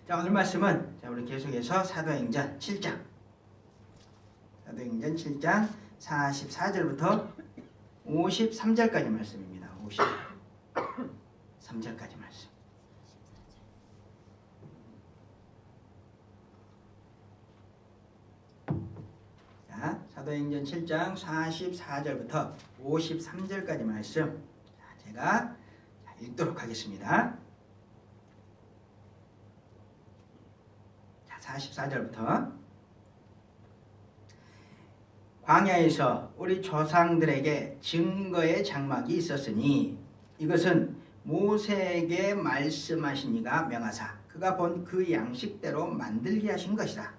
자, 오늘 말씀은 우리 계속해서 사도행전 7장 44절부터 53절까지 말씀입니다. 53절까지 말씀. 자, 사도행전 7장 44절부터 53절까지 말씀. 자, 제가 읽도록 하겠습니다. 자, 44절부터 광야에서 우리 조상들에게 증거의 장막이 있었으니 이것은 모세에게 말씀하신 이가 명하사 그가 본 그 양식대로 만들게 하신 것이라.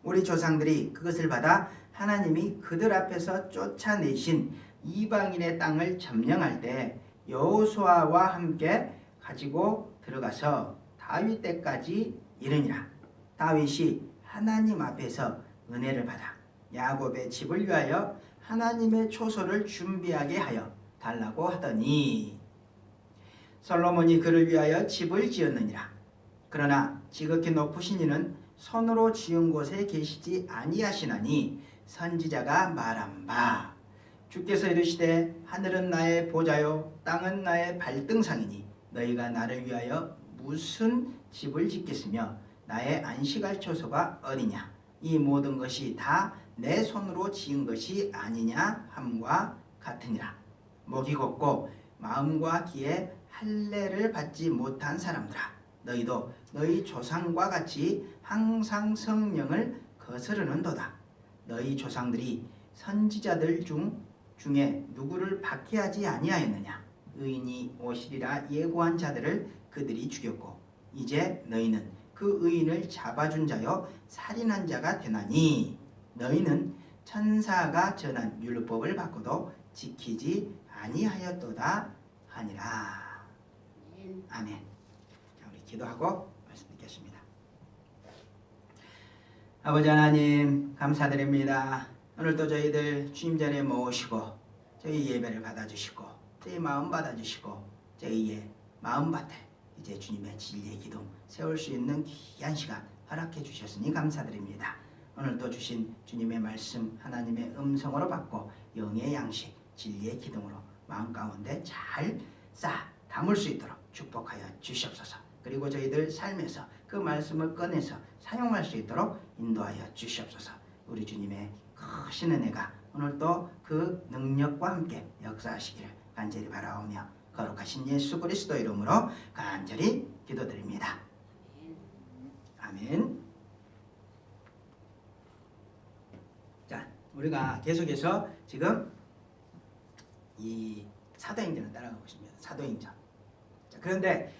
우리 조상들이 그것을 받아 하나님이 그들 앞에서 쫓아내신 이방인의 땅을 점령할 때 여호수아와 함께 가지고 들어가서 다윗 때까지 이르니라. 다윗이 하나님 앞에서 은혜를 받아 야곱의 집을 위하여 하나님의 초소를 준비하게 하여 달라고 하더니 솔로몬이 그를 위하여 집을 지었느니라. 그러나 지극히 높으신 이는 손으로 지은 곳에 계시지 아니하시나니 선지자가 말한 바 주께서 이르시되 하늘은 나의 보좌요 땅은 나의 발등상이니 너희가 나를 위하여 무슨 집을 짓겠으며 나의 안식할 초소가 어디냐. 이 모든 것이 다 내 손으로 지은 것이 아니냐 함과 같으니라. 목이 곱고 마음과 귀에 할례를 받지 못한 사람들아, 너희도 너희 조상과 같이 항상 성령을 거스르는도다. 너희 조상들이 선지자들 중에 누구를 박해하지 아니하였느냐. 의인이 오시리라 예고한 자들을 그들이 죽였고 이제 너희는 그 의인을 잡아준 자여 살인한 자가 되나니 너희는 천사가 전한 율법을 받고도 지키지 아니하였도다 하니라. 아멘. 자, 우리 기도하고 말씀 듣겠습니다. 아버지 하나님 감사드립니다. 오늘도 저희들 주님 자리에 모시고 저희 예배를 받아주시고 저희 마음 받아주시고 저희의 마음밭에 이제 주님의 진리의 기둥 세울 수 있는 귀한 시간 허락해 주셨으니 감사드립니다. 오늘도 주신 주님의 말씀 하나님의 음성으로 받고 영의 양식 진리의 기둥으로 마음 가운데 잘 담을 수 있도록 축복하여 주시옵소서. 그리고 저희들 삶에서 그 말씀을 꺼내서 사용할 수 있도록 인도하여 주시옵소서. 우리 주님의 크신 은혜가 오늘도 그 능력과 함께 역사하시기를 간절히 바라오며 거룩하신 예수 그리스도 이름으로 간절히 기도드립니다. 아멘. 자, 우리가 계속해서 지금 이 사도행전을 따라가고 있습니다. 사도행전. 자, 그런데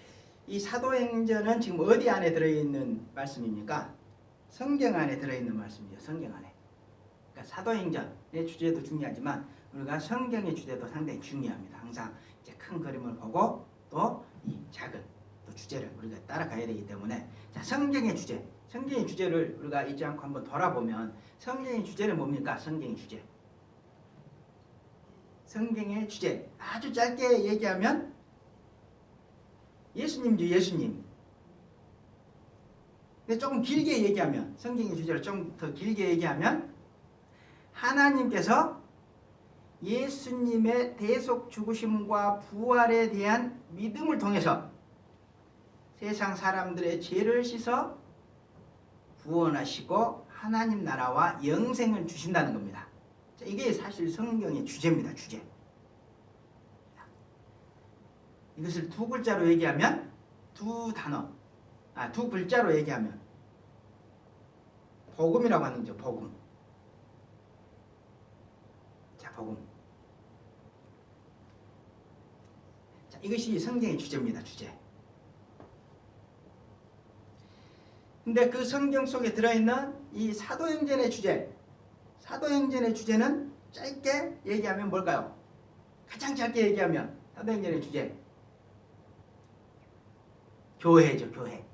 이 사도행전은 지금 어디 안에 들어있는 말씀입니까? 성경 안에 들어있는 말씀이죠. 성경 안에. 그러니까 사도행전의 주제도 중요하지만 우리가 성경의 주제도 상당히 중요합니다. 항상 이제 큰 그림을 보고 또 이 작은 또 주제를 우리가 따라가야 되기 때문에 자, 성경의 주제를 우리가 잊지 않고 한번 돌아보면 성경의 주제는 뭡니까? 성경의 주제. 성경의 주제 아주 짧게 얘기하면 예수님이죠. 예수님. 근데 조금 길게 얘기하면 성경의 주제를 좀 더 길게 얘기하면 하나님께서 예수님의 대속 죽으심과 부활에 대한 믿음을 통해서 세상 사람들의 죄를 씻어 구원하시고 하나님 나라와 영생을 주신다는 겁니다. 자, 이게 사실 성경의 주제입니다. 주제. 이것을 두 글자로 얘기하면 두 글자로 얘기하면 복음이라고 하는 거죠. 복음. 자, 복음. 자, 이것이 성경의 주제입니다. 주제. 근데 그 성경 속에 들어있는 이 사도행전의 주제는 짧게 얘기하면 뭘까요? 가장 짧게 얘기하면 사도행전의 주제 교회죠. 교회.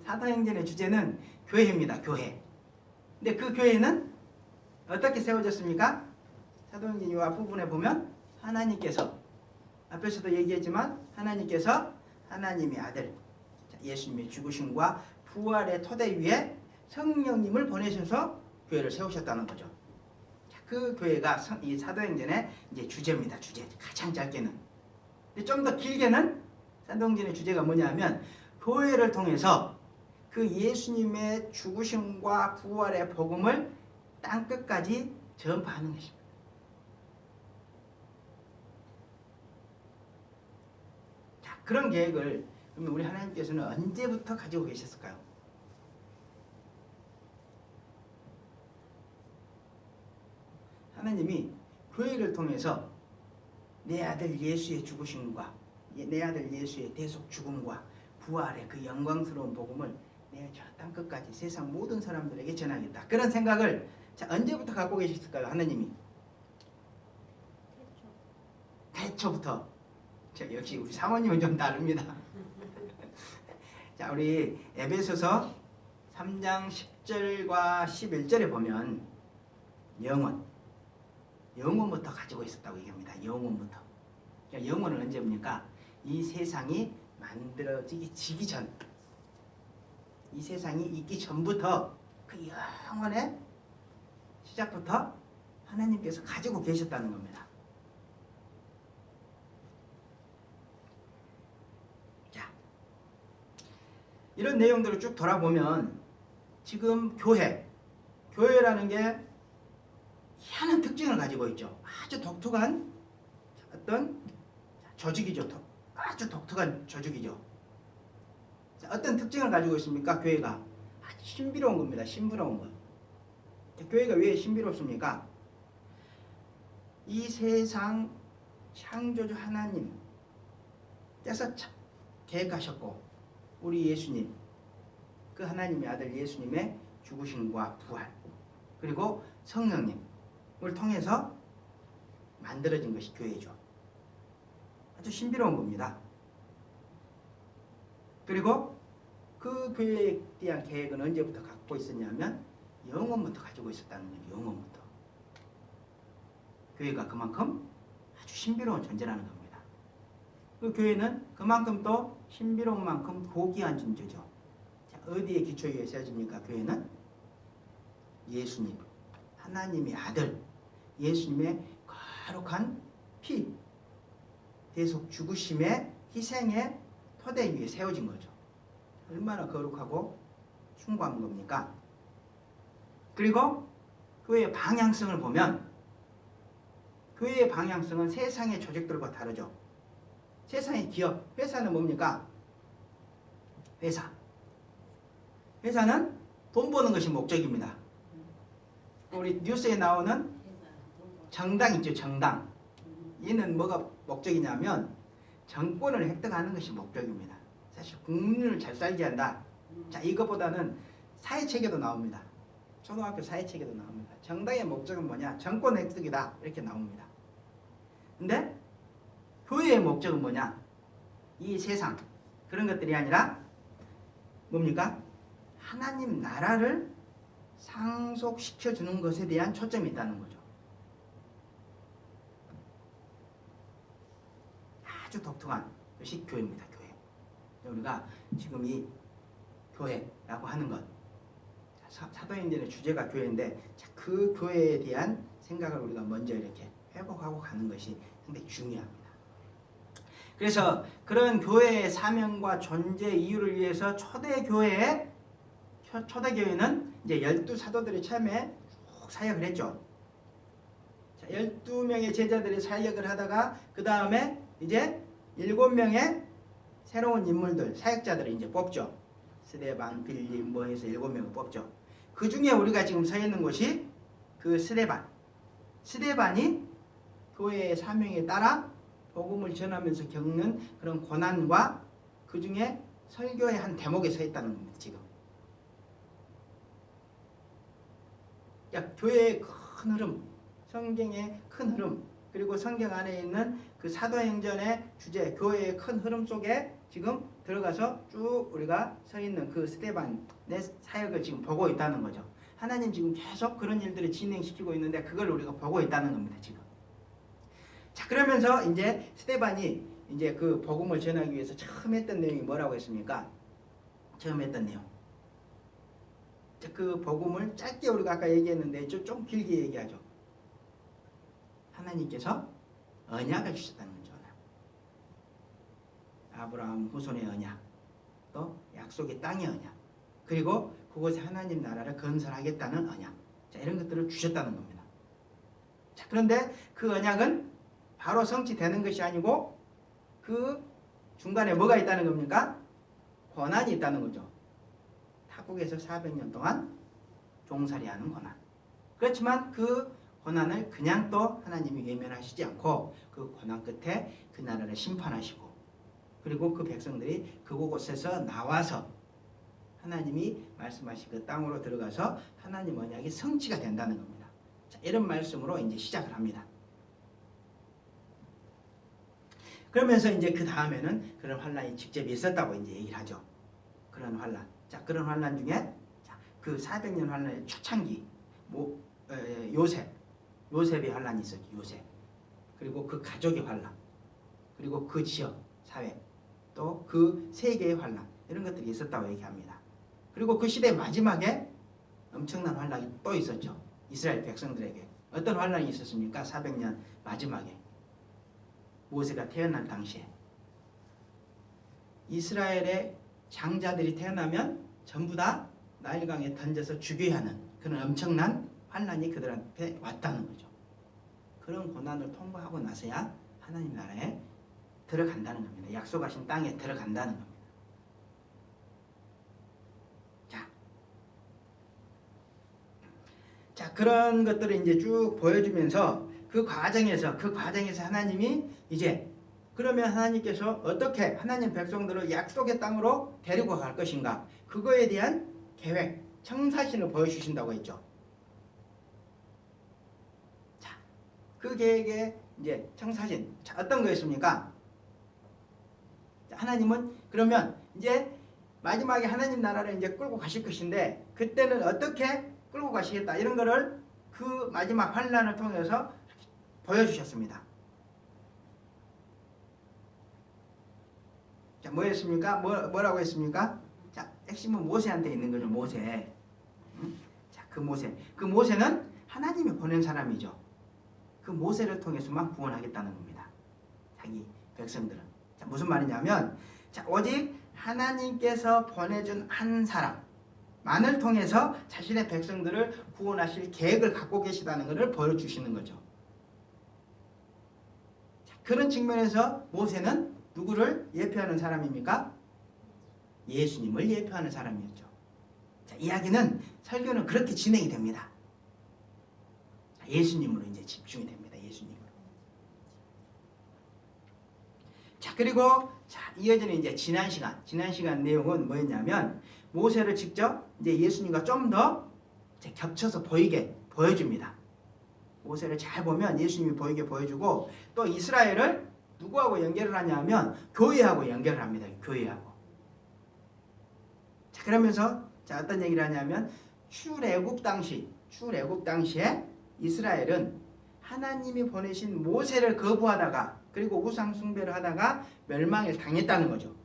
사도행전의 주제는 교회입니다. 교회. 근데 그 교회는 어떻게 세워졌습니까? 사도행전 이 앞부분에 보면 하나님께서 앞에서도 얘기했지만 하나님께서 하나님의 아들 예수님의 죽으심과 부활의 토대 위에 성령님을 보내셔서 교회를 세우셨다는 거죠. 그 교회가 이 사도행전의 이제 주제입니다. 주제. 가장 짧게는. 근데 좀 더 길게는 사도행전의 주제가 뭐냐면 교회를 통해서 그 예수님의 죽으심과 부활의 복음을 땅끝까지 전파하는 것입니다. 자, 그런 계획을 그러면 우리 하나님께서는 언제부터 가지고 계셨을까요? 하나님이 교회를 통해서 내 아들 예수의 죽으심과 내 아들 예수의 대속 죽음과 부활의 그 영광스러운 복음을 내가 저 땅끝까지 세상 모든 사람들에게 전하겠다. 그런 생각을 자, 언제부터 갖고 계셨을까요? 하나님이? 태초부터. 자, 역시 우리 사모님은 좀 다릅니다. 자, 우리 에베소서 3장 10절과 11절에 보면 영원부터 가지고 있었다고 얘기합니다. 영원부터. 그러니까 영원은 언제입니까? 이 세상이 만들어지기 전, 이 세상이 있기 전부터 그 영원의 시작부터 하나님께서 가지고 계셨다는 겁니다. 자, 이런 내용들을 쭉 돌아보면 지금 교회라는 게 희한한 특징을 가지고 있죠. 아주 독특한 어떤 조직이죠. 아주 독특한 조직이죠. 자, 어떤 특징을 가지고 있습니까? 교회가 아주 신비로운 겁니다. 신비로운 것. 교회가 왜 신비롭습니까? 이 세상 창조주 하나님께서 계획하셨고 우리 예수님, 그 하나님의 아들 예수님의 죽으심과 부활 그리고 성령님을 통해서 만들어진 것이 교회죠. 아주 신비로운 겁니다. 그리고 그 교회에 대한 계획은 언제부터 갖고 있었냐면 영원부터 가지고 있었다는 거예요. 영원부터. 교회가 그만큼 아주 신비로운 존재라는 겁니다. 그 교회는 그만큼 또 신비로운 만큼 고귀한 존재죠. 자, 어디에 기초 위에 세워집니까? 교회는 예수님, 하나님의 아들, 예수님의 거룩한 피, 대속 죽으심의 희생의 토대 위에 세워진 거죠. 얼마나 거룩하고 숭고한 겁니까? 그리고 교회의 방향성을 보면 교회의 방향성은 세상의 조직들과 다르죠. 세상의 기업, 회사는 뭡니까? 회사는 돈 버는 것이 목적입니다. 우리 뉴스에 나오는 정당 있죠. 정당. 얘는 뭐가 목적이냐면 정권을 획득하는 것이 목적입니다. 사실 국민을 잘 살게 한다. 자, 이것보다는 사회체계도 나옵니다. 초등학교 사회체계도 나옵니다. 정당의 목적은 뭐냐? 정권 획득이다. 이렇게 나옵니다. 근데 교회의 목적은 뭐냐? 이 세상 그런 것들이 아니라 뭡니까? 하나님 나라를 상속시켜주는 것에 대한 초점이 있다는 거죠. 아주 독특한 것이 교회입니다. 교회. 우리가 지금 이 교회라고 하는 것, 사도행전의 주제가 교회인데 그 교회에 대한 생각을 우리가 먼저 이렇게 회복하고 가는 것이 상당히 중요합니다. 그래서 그런 교회의 사명과 존재 이유를 위해서 초대교회는 이제 12사도들이 처음에 쭉 사역을 했죠. 자, 12명의 제자들이 사역을 하다가 그 다음에 이제 7명의 새로운 인물들, 사역자들을 이제 뽑죠. 스데반, 빌립 뭐 해서 7명을 뽑죠. 그 중에 우리가 지금 서 있는 곳이 그 스데반이 교회의 사명에 따라 복음을 전하면서 겪는 그런 고난과 그 중에 설교의 한 대목에 서 있다는 겁니다. 지금. 교회의 큰 흐름, 성경의 큰 흐름, 그리고 성경 안에 있는 그 사도행전의 주제, 교회의 큰 흐름 속에 지금 들어가서 쭉 우리가 서 있는 그 스데반의 사역을 지금 보고 있다는 거죠. 하나님 지금 계속 그런 일들을 진행시키고 있는데 그걸 우리가 보고 있다는 겁니다. 지금. 자, 그러면서 이제 스데반이 이제 그 복음을 전하기 위해서 처음 했던 내용이 뭐라고 했습니까? 처음 했던 내용. 그 복음을 짧게 우리가 아까 얘기했는데 좀 길게 얘기하죠. 하나님께서 언약을 주셨다는 거죠. 아브라함 후손의 언약, 또 약속의 땅의 언약, 그리고 그곳에 하나님 나라를 건설하겠다는 언약. 자, 이런 것들을 주셨다는 겁니다. 자, 그런데 그 언약은 바로 성취되는 것이 아니고 그 중간에 뭐가 있다는 겁니까? 고난이 있다는 거죠. 타국에서 400년 동안 종살이하는 고난. 그렇지만 그 고난을 그냥 또 하나님이 외면하시지 않고 그 고난 끝에 그 나라를 심판하시고, 그리고 그 백성들이 그곳에서 나와서 하나님이 말씀하신 그 땅으로 들어가서 하나님 언약이 성취가 된다는 겁니다. 자, 이런 말씀으로 이제 시작을 합니다. 그러면서 이제 그 다음에는 그런 환란이 직접 있었다고 이제 얘기를 하죠. 그런 환란. 자, 그런 환란 중에 그 400년 환란의 초창기 요셉의 환란이 있었죠. 요셉. 그리고 그 가족의 환란. 그리고 그 지역 사회. 또 그 세계의 환란. 이런 것들이 있었다고 얘기합니다. 그리고 그 시대 마지막에 엄청난 환란이 또 있었죠. 이스라엘 백성들에게. 어떤 환란이 있었습니까? 400년 마지막에. 모세가 태어날 당시에. 이스라엘의 장자들이 태어나면 전부 다 나일강에 던져서 죽여야 하는 그런 엄청난 환란이 그들한테 왔다는 거죠. 그런 고난을 통과하고 나서야 하나님 나라에 들어간다는 겁니다. 약속하신 땅에 들어간다는 겁니다. 자, 그런 것들을 이제 쭉 보여주면서 그 과정에서 하나님이 이제 그러면 하나님께서 어떻게 하나님 백성들을 약속의 땅으로 데리고 갈 것인가, 그거에 대한 계획, 청사진을 보여주신다고 했죠. 자, 그 계획의 이제 청사진, 자, 어떤 거였습니까? 자, 하나님은 그러면 이제 마지막에 하나님 나라를 이제 끌고 가실 것인데, 그때는 어떻게 끌고 가시겠다, 이런 거를 그 마지막 환란을 통해서 보여주셨습니다. 자, 뭐였습니까? 뭐라고 했습니까? 자, 핵심은 모세한테 있는 거죠. 모세. 자, 그 모세는 하나님이 보낸 사람이죠. 그 모세를 통해서만 구원하겠다는 겁니다. 자기 백성들은. 자, 무슨 말이냐면, 자, 오직 하나님께서 보내준 한 사람만을 통해서 자신의 백성들을 구원하실 계획을 갖고 계시다는 것을 보여주시는 거죠. 자, 그런 측면에서 모세는 누구를 예표하는 사람입니까? 예수님을 예표하는 사람이었죠. 자, 이야기는, 설교는 그렇게 진행이 됩니다. 자, 예수님으로 이제 집중이 됩니다. 예수님으로. 자, 그리고 자, 이어지는 이제 지난 시간 내용은 뭐였냐면, 모세를 직접 이제 예수님과 좀 더 겹쳐서 보여줍니다. 모세를 잘 보면 예수님이 보이게 보여주고, 또 이스라엘을 누구하고 연결을 하냐면 교회하고 연결을 합니다. 교회하고. 자, 그러면서 자, 어떤 얘기를 하냐면, 출애굽 당시에 이스라엘은 하나님이 보내신 모세를 거부하다가, 그리고 우상 숭배를 하다가 멸망을 당했다는 거죠.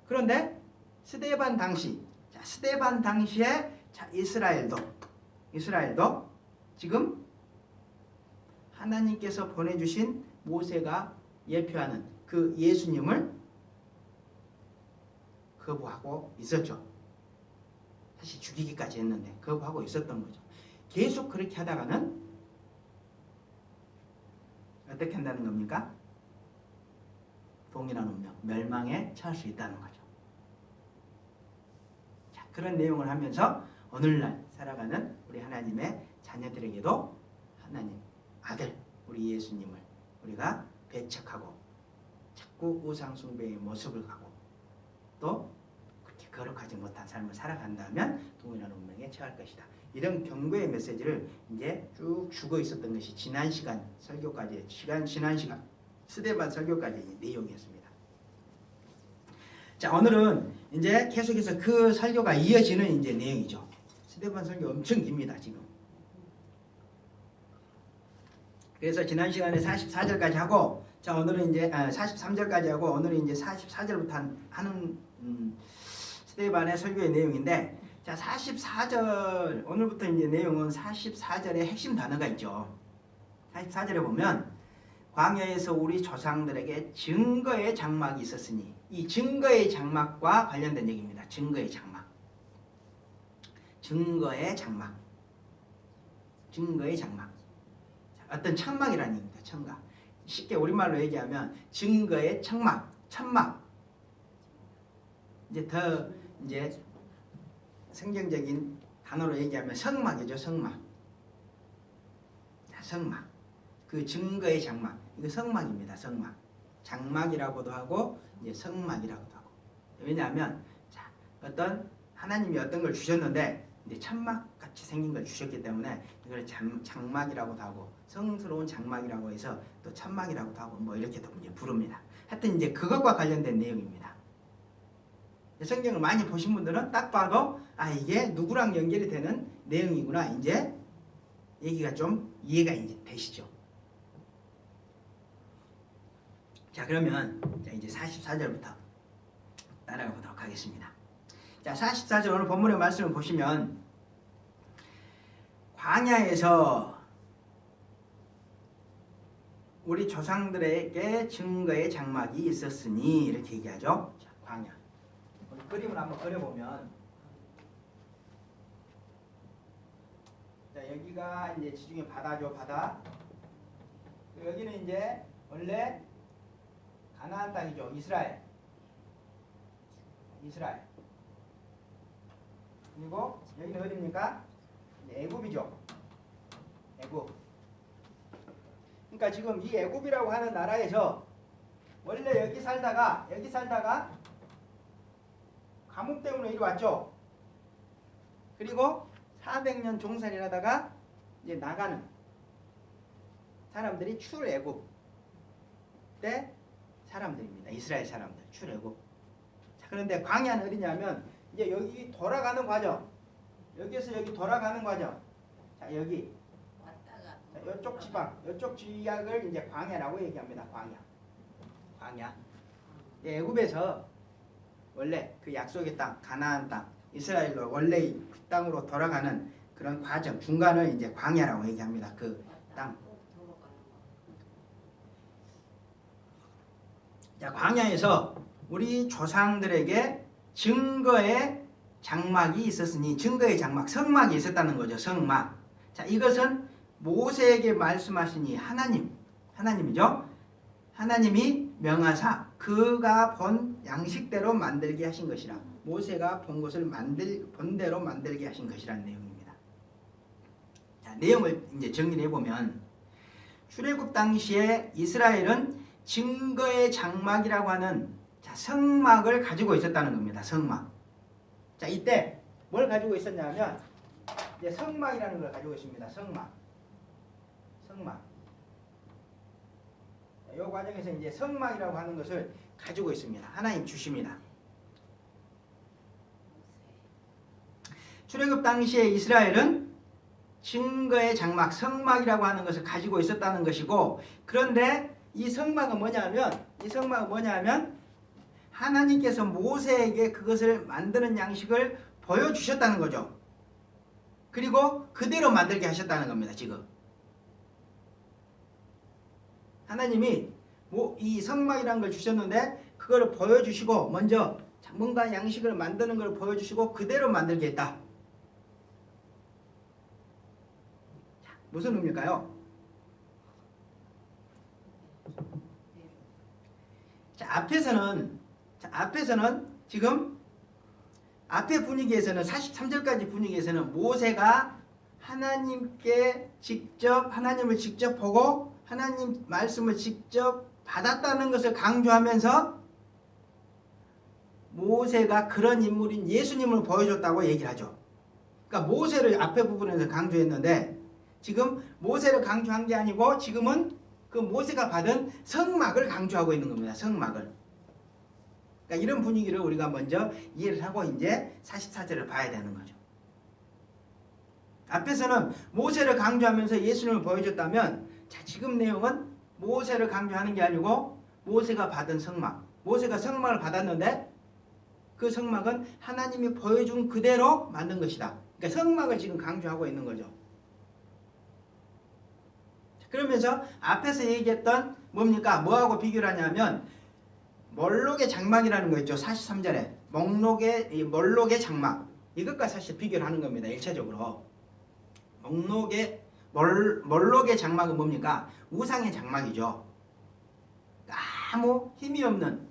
그런데 스데반 당시에 자, 이스라엘도 지금 하나님께서 보내주신 모세가 예표하는 그 예수님을 거부하고 있었죠. 사실 죽이기까지 했는데 거부하고 있었던 거죠. 계속 그렇게 하다가는 어떻게 한다는 겁니까? 동일한 운명, 멸망에 처할 수 있다는 거죠. 자, 그런 내용을 하면서 오늘날 살아가는 우리 하나님의 자녀들에게도 하나님 아들 우리 예수님을 우리가 배척하고 자꾸 우상 숭배의 모습을 가고 또 그렇게 거룩하지 못한 삶을 살아간다면 동일한 운명에 처할 것이다. 이런 경고의 메시지를 이제 쭉 주고 있었던 것이 지난 시간 스데반 설교까지 내용이었습니다. 자, 오늘은 이제 계속해서 그 설교가 이어지는 이제 내용이죠. 스데반 설교 엄청 깁니다, 지금. 그래서 지난 시간에 44절까지 하고, 자, 오늘은 이제 43절까지 하고, 오늘은 이제 44절부터 하는 스데반의 설교의 내용인데, 자, 44절 오늘부터 이제 내용은 44절에 핵심 단어가 있죠. 44절에 보면 광야에서 우리 조상들에게 증거의 장막이 있었으니 이 증거의 장막과 관련된 얘기입니다. 증거의 장막. 증거의 장막. 증거의 장막. 어떤 천막이라는 얘기입니다. 천막. 쉽게 우리말로 얘기하면 증거의 천막. 천막. 이제 성경적인 단어로 얘기하면 성막이죠. 성막. 성막. 그 증거의 장막. 이거 성막입니다. 성막. 장막이라고도 하고 이제 성막이라고도 하고. 왜냐하면 자, 하나님이 어떤 걸 주셨는데 이제 천막 같이 생긴 걸 주셨기 때문에 이걸 장막이라고도 하고 성스러운 장막이라고 해서 또 천막이라고도 하고 뭐 이렇게도 이제 부릅니다. 하여튼 이제 그것과 관련된 내용입니다. 성경을 많이 보신 분들은 딱 봐도 아 이게 누구랑 연결이 되는 내용이구나 이제 얘기가 좀 이해가 이제 되시죠. 자 그러면 이제 44절부터 따라가 보도록 하겠습니다. 자 44절 오늘 본문의 말씀을 보시면 광야에서 우리 조상들에게 증거의 장막이 있었으니 이렇게 얘기하죠. 자, 광야. 그림을 한번 그려보면 자 여기가 이제 지중해 바다죠. 바다. 여기는 이제 원래 가나안 땅이죠. 이스라엘. 그리고 여기는 어디입니까? 애굽이죠. 애굽. 그러니까 지금 이 애굽이라고 하는 나라에서 원래 여기 살다가 가뭄 때문에 이리 왔죠. 그리고 400년 종살이를 하다가 이제 나가는 사람들이 출애굽 때 사람들입니다. 이스라엘 사람들 출애굽. 자, 그런데 광야는 어디냐면 이제 여기 돌아가는 과정. 여기에서 여기 돌아가는 과정. 자 여기. 자, 이쪽 지방, 이쪽 지역을 이제 광야라고 얘기합니다. 광야. 애굽에서 원래 그 약속의 땅, 가나안 땅, 이스라엘로 원래 그 땅으로 돌아가는 그런 과정, 중간을 이제 광야라고 얘기합니다. 그 땅. 자, 광야에서 우리 조상들에게 증거의 장막이 있었으니 증거의 장막, 성막이 있었다는 거죠. 성막. 자, 이것은 모세에게 말씀하시니 하나님이죠. 하나님이 명하사 그가 본 양식대로 만들게 하신 것이라. 모세가 본 것을 본 대로 만들게 하신 것이라는 내용입니다. 자, 내용을 이제 정리를 해보면 출애굽 당시에 이스라엘은 증거의 장막이라고 하는 성막을 가지고 있었다는 겁니다. 성막. 자, 이때 뭘 가지고 있었냐면 이제 성막이라는 걸 가지고 있습니다. 성막. 이 과정에서 이제 성막이라고 하는 것을 가지고 있습니다. 하나님 주십니다. 출애굽 당시에 이스라엘은 증거의 장막, 성막이라고 하는 것을 가지고 있었다는 것이고, 그런데 이 성막은 뭐냐면 하나님께서 모세에게 그것을 만드는 양식을 보여주셨다는 거죠. 그리고 그대로 만들게 하셨다는 겁니다. 지금 하나님이 이 성막이라는 걸 주셨는데 그거를 보여주시고 먼저 뭔가 양식을 만드는 걸 보여주시고 그대로 만들게 했다. 무슨 의미일까요? 자, 앞에서는 지금 앞에 분위기에서는 43절까지 분위기에서는 모세가 하나님을 직접 보고 하나님 말씀을 직접 받았다는 것을 강조하면서 모세가 그런 인물인 예수님을 보여줬다고 얘기를 하죠. 그러니까 모세를 앞에 부분에서 강조했는데 지금 모세를 강조한 게 아니고 지금은 그 모세가 받은 성막을 강조하고 있는 겁니다. 성막을. 그러니까 이런 분위기를 우리가 먼저 이해를 하고 이제 44절을 봐야 되는 거죠. 앞에서는 모세를 강조하면서 예수님을 보여줬다면 자, 지금 내용은 모세를 강조하는 게 아니고 모세가 받은 성막. 모세가 성막을 받았는데 그 성막은 하나님이 보여준 그대로 만든 것이다. 그러니까 성막을 지금 강조하고 있는 거죠. 그러면서 앞에서 얘기했던 뭡니까? 뭐하고 비교를 하냐면 몰록의 장막이라는 거 있죠. 43절에 몰록의 장막, 이것과 사실 비교를 하는 겁니다. 1차적으로 몰록의 장막은 뭡니까? 우상의 장막이죠. 아무 힘이 없는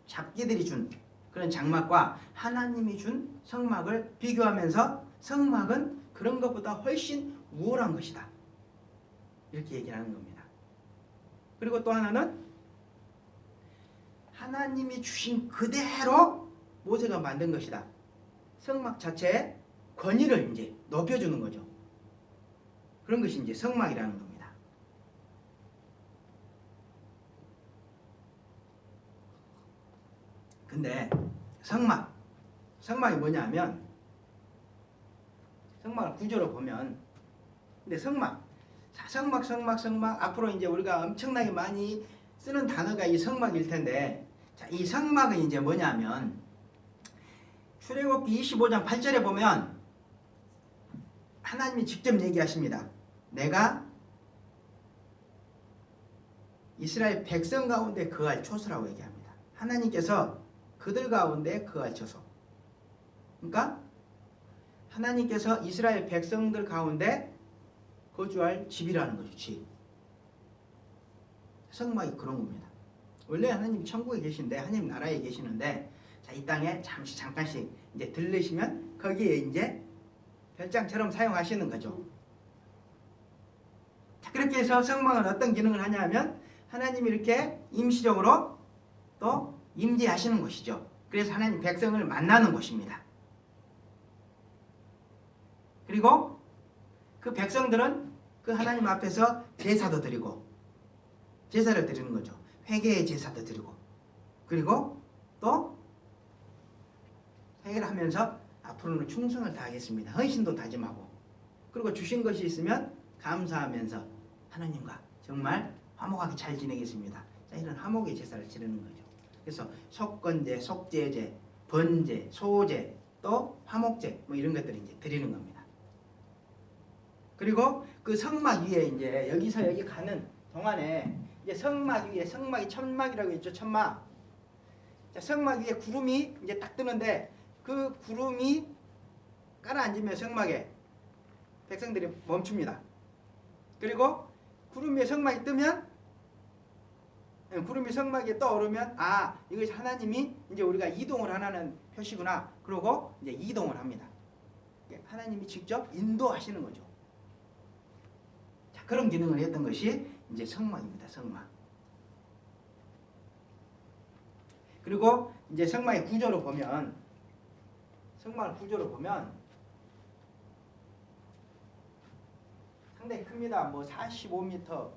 잡기들이 준 그런 장막과 하나님이 준 성막을 비교하면서 성막은 그런 것보다 훨씬 우월한 것이다, 이렇게 얘기를 하는 겁니다. 그리고 또 하나는 하나님이 주신 그대로 모세가 만든 것이다. 성막 자체의 권위를 이제 높여주는 거죠. 그런 것이 이제 성막이라는 겁니다. 근데 성막이 뭐냐면, 성막을 구조로 보면, 근데 성막 앞으로 이제 우리가 엄청나게 많이 쓰는 단어가 이 성막일 텐데, 자, 이 성막은 이제 뭐냐면 출애굽기 25장 8절에 보면 하나님이 직접 얘기하십니다. 내가 이스라엘 백성 가운데 거할 초소라고 얘기합니다. 하나님께서 그들 가운데 거할 초소. 그러니까 하나님께서 이스라엘 백성들 가운데 거주할 집이라는 거죠. 집. 성막이 그런 겁니다. 원래 하나님 천국에 계신데, 하나님 나라에 계시는데, 자, 이 땅에 잠깐씩 이제 들르시면 거기에 이제 별장처럼 사용하시는 거죠. 자, 그렇게 해서 성막은 어떤 기능을 하냐면 하나님이 이렇게 임시적으로 또 임재하시는 곳이죠. 그래서 하나님 백성을 만나는 곳입니다. 그리고 그 백성들은 그 하나님 앞에서 제사도 드리고, 제사를 드리는 거죠. 회개의 제사도 드리고, 그리고 또 회개를 하면서 앞으로는 충성을 다하겠습니다. 헌신도 다짐하고, 그리고 주신 것이 있으면 감사하면서 하나님과 정말 화목하게 잘 지내겠습니다. 자, 이런 화목의 제사를 지내는 거죠. 그래서 속건제, 속죄제, 번제, 소제, 또 화목제, 뭐 이런 것들을 이제 드리는 겁니다. 그리고 그 성막 위에 이제 여기서 여기 가는 동안에 이제 성막 위에, 성막이 천막이라고 했죠. 천막. 자, 성막 위에 구름이 이제 딱 뜨는데, 그 구름이 깔아앉으면 성막에 백성들이 멈춥니다. 그리고 구름 위에 성막이 뜨면, 구름이 성막에 떠오르면, 아, 이것이 하나님이 이제 우리가 이동을 하라는 표시구나. 그러고 이제 이동을 합니다. 하나님이 직접 인도하시는 거죠. 자, 그런 기능을 했던 것이 이제 성막입니다. 성막. 그리고 이제 성막의 구조로 보면, 성막을 구조로 보면 상당히 큽니다. 뭐 45m,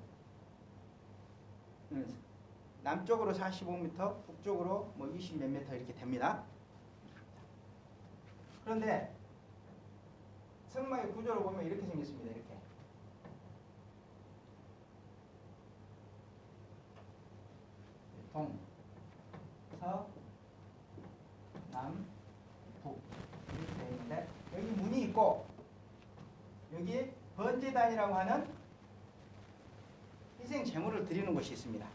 남쪽으로 45m, 북쪽으로 뭐 20 몇 미터 이렇게 됩니다. 그런데 성막의 구조로 보면 이렇게 생겼습니다. 이렇게. 동, 서, 남, 북 이렇게 되어 있는데, 여기 문이 있고, 여기 번제단이라고 하는 희생 제물을 드리는 곳이 있습니다.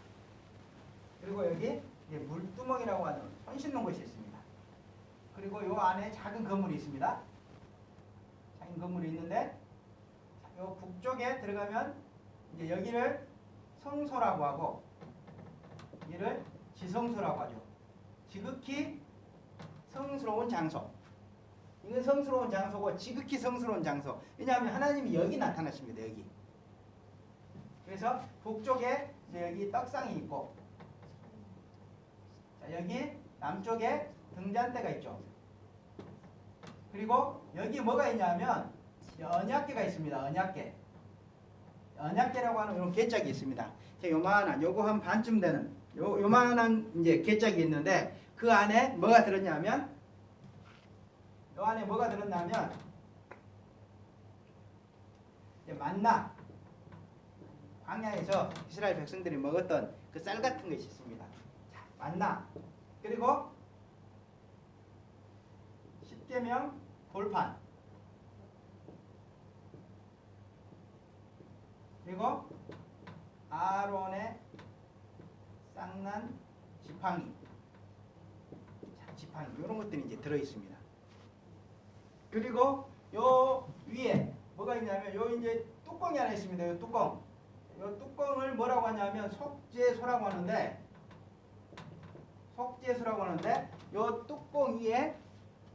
그리고 여기 이제 물두멍이라고 하는 손 씻는 곳이 있습니다. 그리고 요 안에 작은 건물이 있습니다. 작은 건물이 있는데, 요 북쪽에 들어가면 이제 여기를 성소라고 하고, 이를 지성소라고 하죠. 지극히 성스러운 장소. 이건 성스러운 장소고, 지극히 성스러운 장소. 왜냐하면 하나님이 여기 나타나십니다. 여기. 그래서 북쪽에 여기 떡상이 있고, 자, 여기 남쪽에 등잔대가 있죠. 그리고 여기 뭐가 있냐면 언약궤가 있습니다. 언약궤. 언약궤라고 하는 이런 궤짝이 있습니다. 요만한, 요거 한 반쯤 되는 요만한 이제 궤짝이 있는데, 그 안에 뭐가 들었냐면, 요 안에 뭐가 들었냐면 이제 만나, 광야에서 이스라엘 백성들이 먹었던 그 쌀 같은 것이 있습니다. 자, 만나. 그리고 십계명 돌판, 그리고 아론의 쌍난 지팡이, 자, 지팡이 이런 것들이 이제 들어 있습니다. 그리고 요 위에 뭐가 있냐면 요 이제 뚜껑이 하나 있습니다. 요 뚜껑. 요 뚜껑을 뭐라고 하냐면 속죄소라고 하는데, 속죄소라고 하는데 요 뚜껑 위에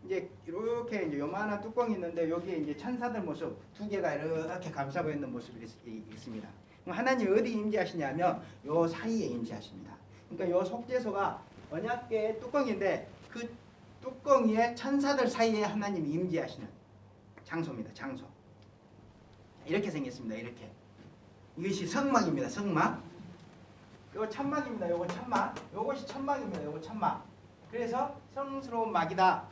이제 이렇게 이제 요만한 뚜껑이 있는데 여기에 이제 천사들 모습 두 개가 이렇게 감싸고 있는 모습이 있습니다. 그럼 하나님 어디 임재하시냐면 요 사이에 임재하십니다. 그러니까 요 속죄소가 언약궤의 뚜껑인데 그 뚜껑 위에 천사들 사이에 하나님이 임재하시는 장소입니다. 장소. 이렇게 생겼습니다. 이렇게. 이것이 성막입니다. 성막. 요거 천막입니다. 요거 천막. 요것이 천막입니다. 요거 천막. 그래서 성스러운 막이다.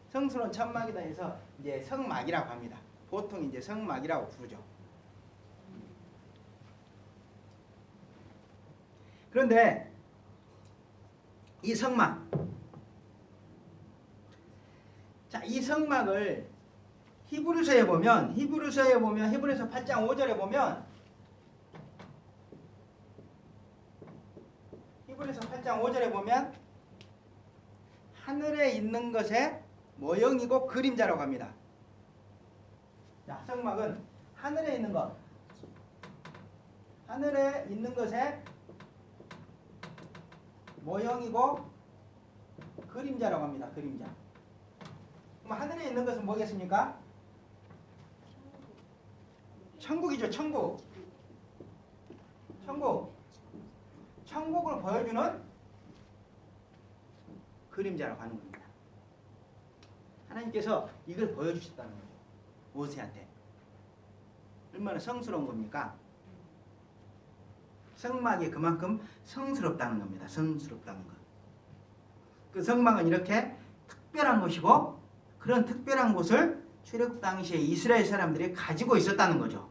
성스러운 천막이다 해서 이제 성막이라고 합니다. 보통 이제 성막이라고 부르죠. 그런데 이 성막, 자, 이 성막을 히브리서에 보면 히브리서 8장 5절에 보면 히브리서 8장 5절에 보면 하늘에 있는 것의 모형이고 그림자라고 합니다. 자, 성막은 하늘에 있는 것, 하늘에 있는 것의 모형이고 그림자라고 합니다. 그림자. 그럼 하늘에 있는 것은 뭐겠습니까? 천국이죠. 천국. 천국을 보여주는 그림자라고 하는 겁니다. 하나님께서 이걸 보여주셨다는 거죠. 모세한테. 얼마나 성스러운 겁니까? 성막이 그만큼 성스럽다는 겁니다. 성스럽다는 것. 그 성막은 이렇게 특별한 곳이고 그런 특별한 곳을 출애굽 당시에 이스라엘 사람들이 가지고 있었다는 거죠.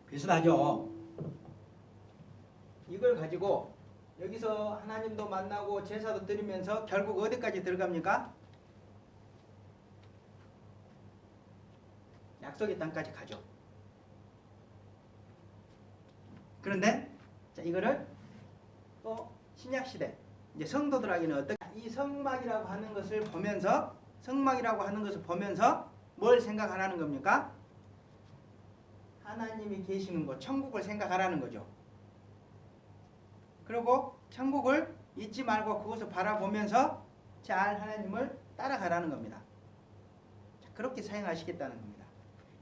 비슷하죠. 이걸 가지고 여기서 하나님도 만나고 제사도 드리면서 결국 어디까지 들어갑니까? 약속의 땅까지 가죠. 그런데 자, 이거를 또 신약시대 이제 성도들에게는 어떻게 이 성막이라고 하는 것을 보면서 뭘 생각하라는 겁니까? 하나님이 계시는 곳, 천국을 생각하라는 거죠. 그리고 천국을 잊지 말고 그것을 바라보면서 잘 하나님을 따라가라는 겁니다. 그렇게 사용하시겠다는 겁니다.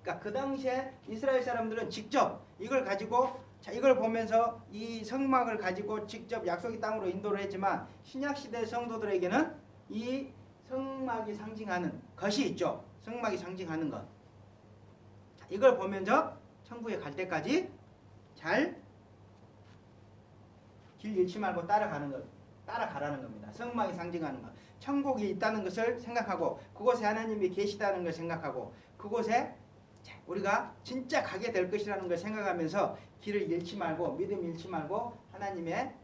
그러니까 그 당시에 이스라엘 사람들은 직접 이걸 가지고 이걸 보면서 이 성막을 가지고 직접 약속의 땅으로 인도를 했지만 신약시대 성도들에게는 이 성막이 상징하는 것이 있죠. 성막이 상징하는 것. 이걸 보면서 천국에 갈 때까지 잘 길 잃지 말고 따라가라는 겁니다. 성막이 상징하는 것. 천국이 있다는 것을 생각하고 그곳에 하나님이 계시다는 걸 생각하고 그곳에 우리가 진짜 가게 될 것이라는 걸 생각하면서 길을 잃지 말고 믿음 잃지 말고 하나님의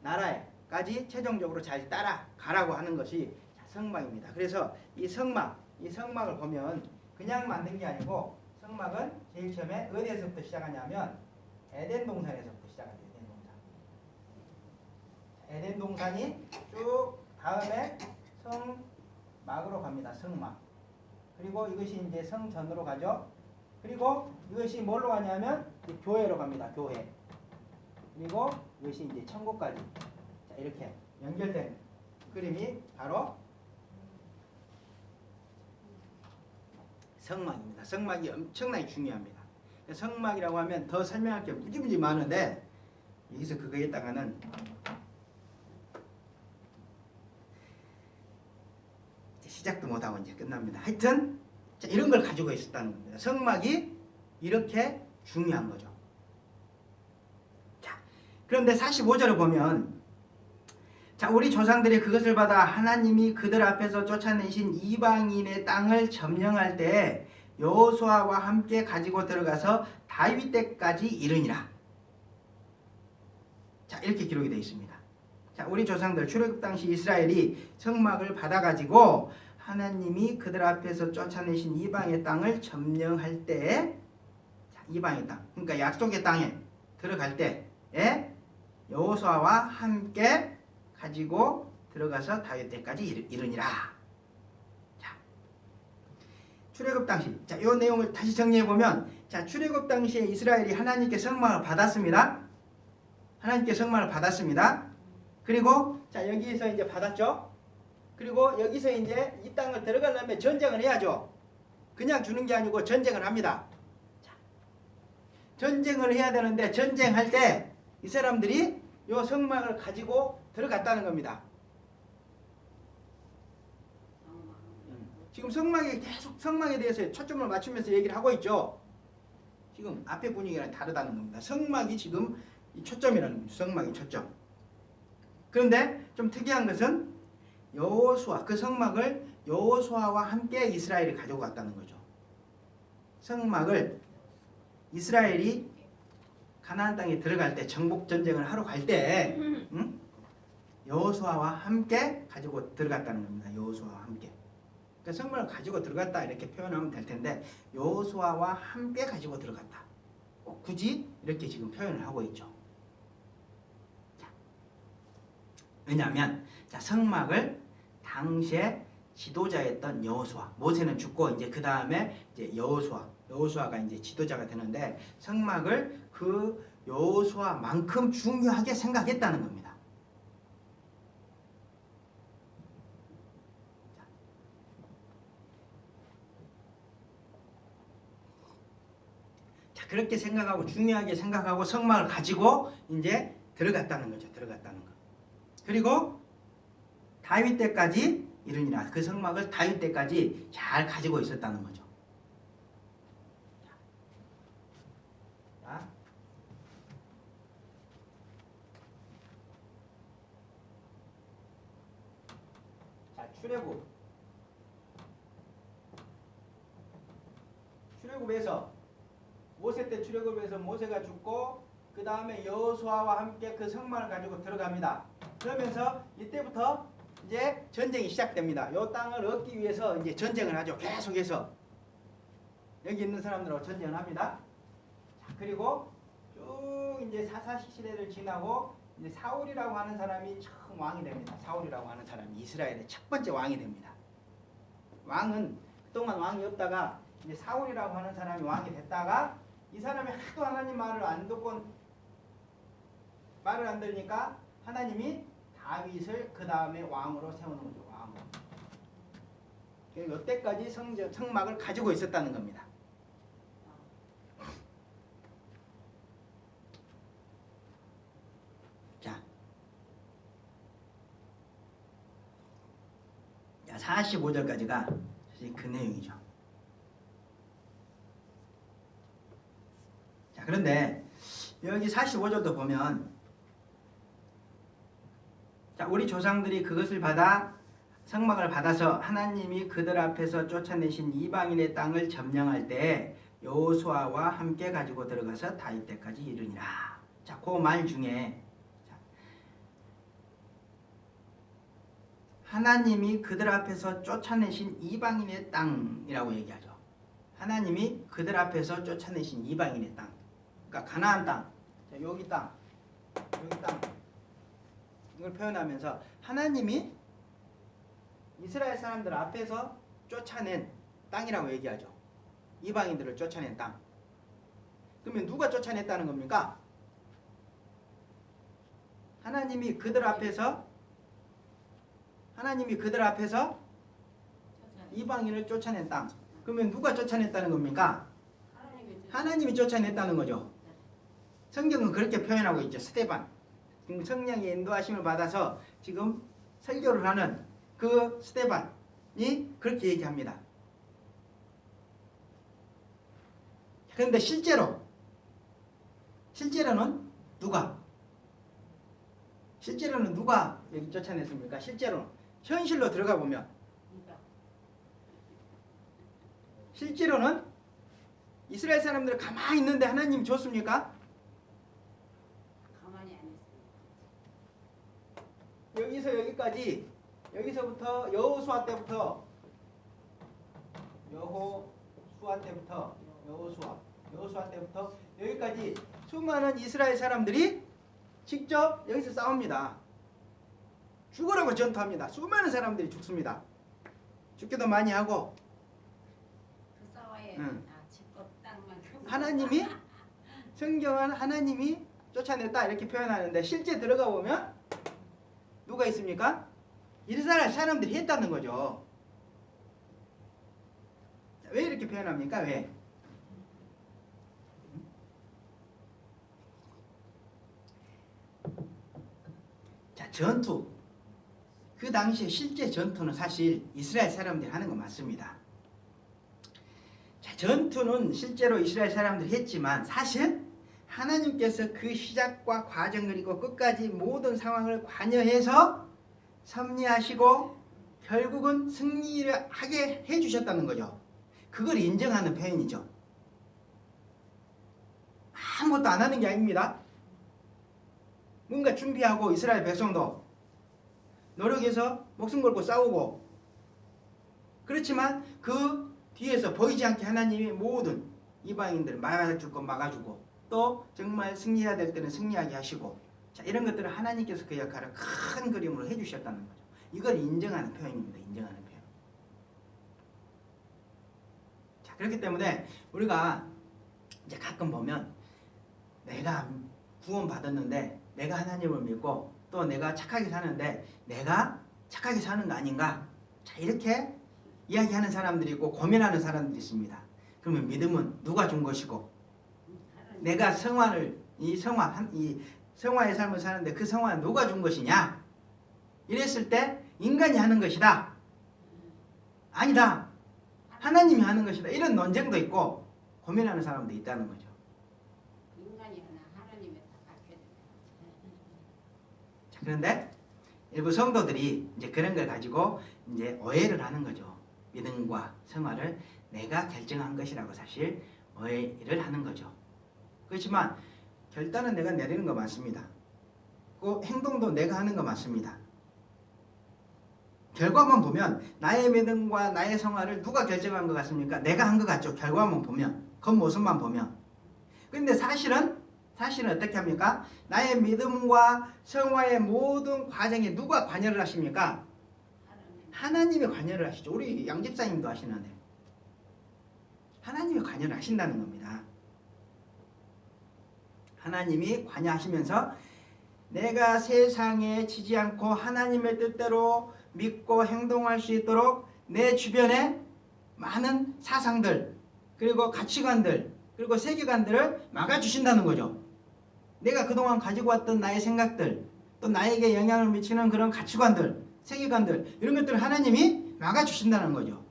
나라에까지 최종적으로 잘 따라가라고 하는 것이 성막입니다. 그래서 이 성막을 보면 그냥 만든 게 아니고 성막은 제일 처음에 어디에서부터 시작하냐면 에덴 동산에서부터 시작합니다. 에덴 동산이 쭉 다음에 성막으로 갑니다. 성막. 그리고 이것이 이제 성전으로 가죠. 그리고 이것이 뭘로 가냐면 교회로 갑니다. 교회. 그리고 이것이 이제 천국까지. 자, 이렇게 연결된 그림이 바로 성막입니다. 성막이 엄청나게 중요합니다. 성막이라고 하면 더 설명할 게 무지무지 많은데 여기서 그거에다가는 시작도 못하고 이제 끝납니다. 하여튼 자, 이런 걸 가지고 있었다는 겁니다. 성막이 이렇게 중요한 거죠. 자, 그런데 45절을 보면 자, 우리 조상들이 그것을 받아 하나님이 그들 앞에서 쫓아내신 이방인의 땅을 점령할 때 여호수아와 함께 가지고 들어가서 다윗 때까지 이르니라. 자, 이렇게 기록이 되어 있습니다. 자, 우리 조상들 출애굽 당시 이스라엘이 성막을 받아가지고 하나님이 그들 앞에서 쫓아내신 이방의 땅을 점령할 때, 자, 이방의 땅, 그러니까 약속의 땅에 들어갈 때에 여호수아와 함께 가지고 들어가서 다윗 때까지 이르니라. 자, 출애굽 당시, 자, 이 내용을 다시 정리해 보면, 자, 출애굽 당시에 이스라엘이 하나님께 성막을 받았습니다. 하나님께 성막을 받았습니다. 그리고 자, 여기에서 이제 받았죠. 그리고 여기서 이제 이 땅을 들어가려면 전쟁을 해야죠. 그냥 주는 게 아니고 전쟁을 합니다. 자, 전쟁을 해야 되는데 전쟁할 때 이 사람들이 이 성막을 가지고 들어갔다는 겁니다. 지금 성막에 계속 성막에 대해서 초점을 맞추면서 얘기를 하고 있죠. 지금 앞에 분위기랑 다르다는 겁니다. 성막이 지금 이 초점이라는 겁니다. 성막이 초점. 그런데 좀 특이한 것은 여호수아, 그 성막을 여호수아와 함께 이스라엘이 가지고 갔다는 거죠. 성막을 이스라엘이 가나안 땅에 들어갈 때, 정복 전쟁을 하러 갈 때, 여호수아와 함께 가지고 들어갔다는 겁니다. 여호수아와 함께. 그러니까 성막을 가지고 들어갔다 이렇게 표현하면 될 텐데, 여호수아와 함께 가지고 들어갔다. 굳이 이렇게 지금 표현을 하고 있죠. 자, 왜냐하면 자, 성막을 당시에 지도자였던 여호수아, 모세는 죽고 이제 그 다음에 이제 여호수아가 이제 지도자가 되는데, 성막을 그 여호수아만큼 중요하게 생각했다는 겁니다. 자, 그렇게 생각하고 중요하게 생각하고 성막을 가지고 이제 들어갔다는 거죠. 들어갔다는 거. 그리고 다윗 때까지 이르니라. 그 성막을 다윗 때까지 잘 가지고 있었다는 거죠. 자, 출애굽에서 모세 때 출애굽에서 모세가 죽고 그 다음에 여호수아와 함께 그 성막을 가지고 들어갑니다. 그러면서 이때부터 이제 전쟁이 시작됩니다. 이 땅을 얻기 위해서 이제 전쟁을 하죠. 계속해서 여기 있는 사람들하고 전쟁을 합니다. 자, 그리고 쭉 이제 사사시 시대를 지나고 이제 사울이라고 하는 사람이 처음 왕이 됩니다. 사울이라고 하는 사람이 이스라엘의 첫 번째 왕이 됩니다. 왕은 그동안 왕이 없다가 이제 사울이라고 하는 사람이 왕이 됐다가 이 사람이 하도 하나님 말을 안 듣고 말을 안 들으니까 하나님이 다윗을 그 다음에 왕으로 세우는 거죠. 왕으로. 그러니까 이때까지 성막을 가지고 있었다는 겁니다. 자, 45절까지가 사실 그 내용이죠. 자, 그런데 여기 45절도 보면, 자, 우리 조상들이 그것을 받아 성막을 받아서 하나님이 그들 앞에서 쫓아내신 이방인의 땅을 점령할 때 여호수아와 함께 가지고 들어가서 다윗 때까지 이르니라. 자, 그 말 중에 하나님이 그들 앞에서 쫓아내신 이방인의 땅이라고 얘기하죠. 하나님이 그들 앞에서 쫓아내신 이방인의 땅. 그러니까 가나안 땅. 자, 여기 땅. 이걸 표현하면서 하나님이 이스라엘 사람들 앞에서 쫓아낸 땅이라고 얘기하죠. 이방인들을 쫓아낸 땅. 그러면 누가 쫓아냈다는 겁니까? 하나님이 그들 앞에서 이방인을 쫓아낸 땅. 그러면 누가 쫓아냈다는 겁니까? 하나님이 쫓아냈다는 거죠. 성경은 그렇게 표현하고 있죠. 스데반. 성령의 인도하심을 받아서 지금 설교를 하는 그 스데반이 그렇게 얘기합니다. 그런데 실제로는 누가 여기 쫓아냈습니까? 실제로는 현실로 들어가 보면 실제로는 이스라엘 사람들을 가만히 있는데 하나님이 줬습니까? 가만히 안 있어요. 여기서 여기까지, 여기서부터 여호수아 때부터 여호수아 때부터 여기까지 수많은 이스라엘 사람들이 직접 여기서 싸웁니다. 죽으라고 전투합니다. 수많은 사람들이 죽습니다. 죽기도 많이 하고. 그 싸워야 응. 집도 땅만큼. 하나님이 성경은 하나님이 쫓아냈다 이렇게 표현하는데 실제 들어가 보면 누가 있습니까? 이스라엘 사람들이 했다는 거죠. 왜 이렇게 표현합니까? 왜? 자, 전투. 그 당시에 실제 전투는 사실 이스라엘 사람들이 하는 거 맞습니다. 자, 전투는 실제로 이스라엘 사람들이 했지만 사실 하나님께서 그 시작과 과정 그리고 끝까지 모든 상황을 관여해서 섭리하시고 결국은 승리를 하게 해주셨다는 거죠. 그걸 인정하는 표현이죠. 아무것도 안 하는 게 아닙니다. 뭔가 준비하고 이스라엘 백성도 노력해서 목숨 걸고 싸우고, 그렇지만 그 뒤에서 보이지 않게 하나님이 모든 이방인들을 막아줄 건 막아주고 또 정말 승리해야 될 때는 승리하게 하시고, 자, 이런 것들을 하나님께서 그 역할을 큰 그림으로 해주셨다는 거죠. 이걸 인정하는 표현입니다. 인정하는 표현. 자, 그렇기 때문에 우리가 이제 가끔 보면 내가 구원 받았는데 내가 하나님을 믿고 또 내가 착하게 사는데 내가 착하게 사는 거 아닌가? 자, 이렇게 이야기하는 사람들이 있고 고민하는 사람들이 있습니다. 그러면 믿음은 누가 준 것이고 내가 이 성화의 삶을 사는데 그 성화는 누가 준 것이냐? 이랬을 때 인간이 하는 것이다. 아니다. 하나님이 하는 것이다. 이런 논쟁도 있고 고민하는 사람도 있다는 거죠. 인간이 하나 하나님의 다 밝혀야 돼. 자, 그런데 일부 성도들이 이제 그런 걸 가지고 이제 오해를 하는 거죠. 믿음과 성화를 내가 결정한 것이라고 사실 오해를 하는 거죠. 그렇지만 결단은 내가 내리는 거 맞습니다. 그 행동도 내가 하는 거 맞습니다. 결과만 보면 나의 믿음과 나의 성화를 누가 결정한 것 같습니까? 내가 한 것 같죠. 결과만 보면, 겉모습만 보면. 그런데 사실은 어떻게 합니까? 나의 믿음과 성화의 모든 과정에 누가 관여를 하십니까? 하나님이 관여를 하시죠. 우리 양집사님도 하시는데 하나님이 관여를 하신다는 겁니다. 하나님이 관여하시면서 내가 세상에 지지 않고 하나님의 뜻대로 믿고 행동할 수 있도록 내 주변에 많은 사상들 그리고 가치관들 그리고 세계관들을 막아주신다는 거죠. 내가 그동안 가지고 왔던 나의 생각들 또 나에게 영향을 미치는 그런 가치관들 세계관들 이런 것들을 하나님이 막아주신다는 거죠.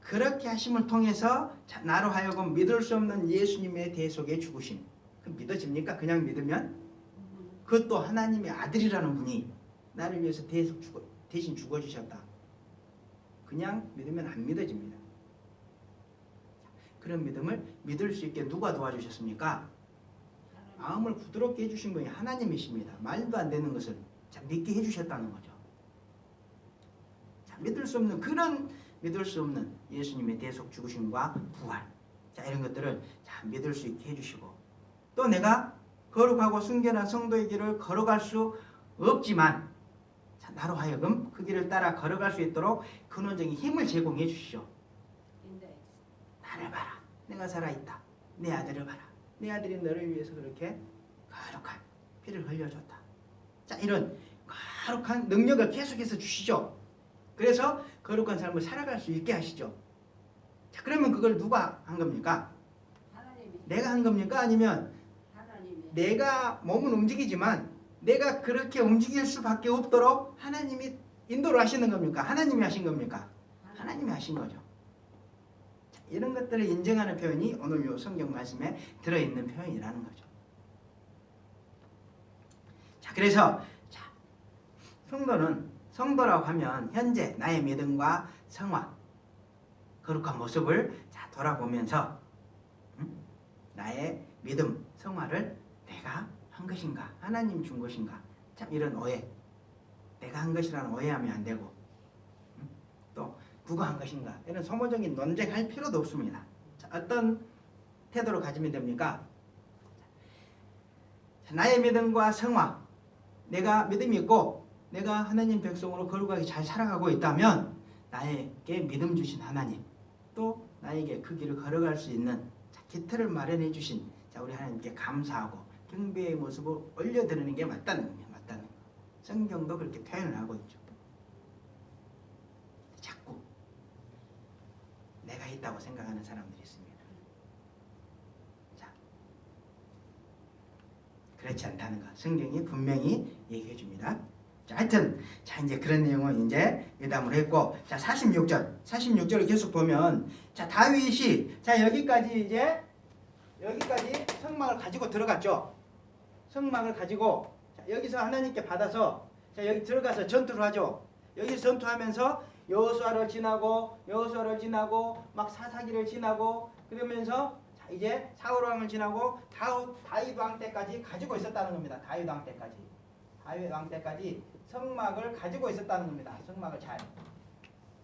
그렇게 하심을 통해서 나로 하여금 믿을 수 없는 예수님의 대속의 죽으심, 그 믿어집니까? 그냥 믿으면? 그것도 하나님의 아들이라는 분이 나를 위해서 대신 죽어주셨다. 그냥 믿으면 안 믿어집니다. 그런 믿음을 믿을 수 있게 누가 도와주셨습니까? 마음을 부드럽게 해주신 분이 하나님이십니다. 말도 안 되는 것을 믿게 해주셨다는 거죠. 믿을 수 없는 예수님의 대속 죽으심과 부활, 자, 이런 것들을 믿을 수 있게 해주시고, 또 내가 거룩하고 순결한 성도의 길을 걸어갈 수 없지만 나로 하여금 그 길을 따라 걸어갈 수 있도록 근원적인 힘을 제공해 주시죠. 나를 봐라. 내가 살아있다. 내 아들을 봐라. 내 아들이 너를 위해서 그렇게 거룩한 피를 흘려줬다. 자, 이런 거룩한 능력을 계속해서 주시죠. 그래서 거룩한 삶을 살아갈 수 있게 하시죠. 자, 그러면 그걸 누가 한 겁니까? 하나님이. 내가 한 겁니까? 아니면 하나님이. 내가 몸은 움직이지만 내가 그렇게 움직일 수밖에 없도록 하나님이 인도를 하시는 겁니까? 하나님이 하신 겁니까? 하나님이 하신 거죠. 자, 이런 것들을 인정하는 표현이 오늘 요 성경 말씀에 들어있는 표현이라는 거죠. 자, 그래서 성도라고 하면 현재 나의 믿음과 성화, 거룩한 모습을 자 돌아보면서 나의 믿음, 성화를 내가 한 것인가? 하나님 준 것인가? 참 이런 오해, 내가 한 것이라는 오해하면 안 되고 또 누가 한 것인가? 이런 소모적인 논쟁할 필요도 없습니다. 자, 어떤 태도로 가지면 됩니까? 자, 나의 믿음과 성화, 내가 믿음이 있고 내가 하나님 백성으로 거룩하게 잘 살아가고 있다면 나에게 믿음 주신 하나님, 또 나에게 그 길을 걸어갈 수 있는 기틀을 마련해 주신 우리 하나님께 감사하고 경배의 모습을 올려드리는 게 맞다는 겁니다. 맞다는 거. 성경도 그렇게 표현을 하고 있죠. 자꾸 내가 있다고 생각하는 사람들이 있습니다. 자, 그렇지 않다는 거 성경이 분명히 얘기해 줍니다. 자, 하여튼 이제 그런 내용은 이제 예담을 했고, 자 46절을 계속 보면, 자 다윗이 여기까지 성막을 가지고 들어갔죠. 성막을 가지고 여기서 하나님께 받아서 여기 들어가서 전투를 하죠. 여기서 전투하면서 여호수아를 지나고 막 사사기를 지나고 그러면서 이제 사울 왕을 지나고 다윗 왕 때까지 가지고 있었다는 겁니다. 다윗 왕 때까지 성막을 가지고 있었다는 겁니다. 성막을 잘.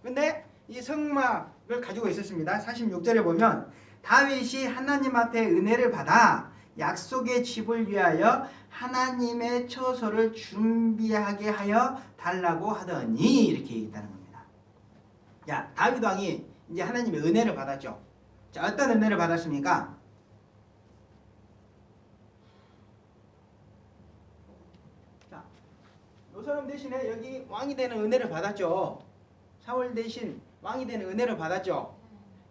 근데 이 성막을 가지고 있었습니다. 46절에 보면 다윗이 하나님 앞에 은혜를 받아 약속의 집을 위하여 하나님의 처소를 준비하게 하여 달라고 하더니 이렇게 얘기했다는 겁니다. 자, 다윗 왕이 이제 하나님의 은혜를 받았죠. 자, 어떤 은혜를 받았습니까? 자, 이 사람 대신에 여기 왕이 되는 은혜를 받았죠. 사울 대신 왕이 되는 은혜를 받았죠.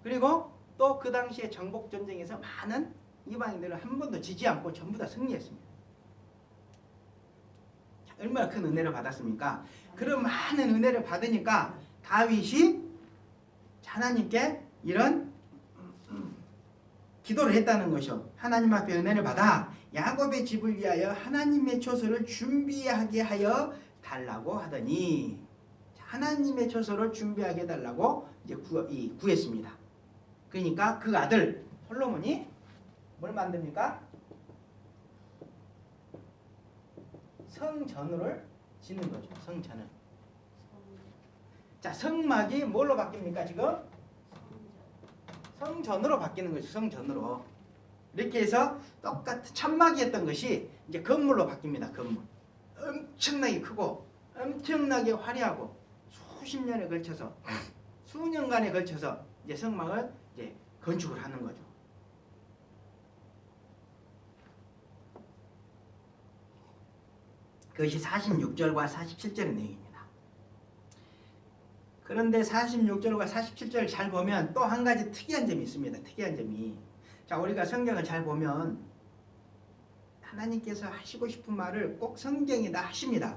그리고 또 그 당시에 정복 전쟁에서 많은 이방인들을 한 번도 지지 않고 전부 다 승리했습니다. 자, 얼마나 큰 은혜를 받았습니까? 그런 많은 은혜를 받으니까 다윗이 하나님께 이런 기도를 했다는 것이요. 하나님 앞에 은혜를 받아 야곱의 집을 위하여 하나님의 처소를 준비하게 하여 달라고 하더니, 하나님의 처소를 준비하게 해달라고 이제 구했습니다. 그러니까 그 아들 솔로몬이 뭘 만듭니까? 성전을 짓는 거죠. 성전을. 자, 성막이 뭘로 바뀝니까 지금? 성전으로 바뀌는 거죠. 성전으로. 이렇게 해서 똑같은 천막이었던 것이 이제 건물로 바뀝니다. 건물. 엄청나게 크고 엄청나게 화려하고 수십 년에 걸쳐서 수년간에 걸쳐서 이제 성막을 이제 건축을 하는 거죠. 그것이 46절과 47절의 내용입니다. 그런데 46절과 47절을 잘 보면 또 한 가지 특이한 점이 있습니다. 특이한 점이. 자, 우리가 성경을 잘 보면 하나님께서 하시고 싶은 말을 꼭 성경에다 하십니다.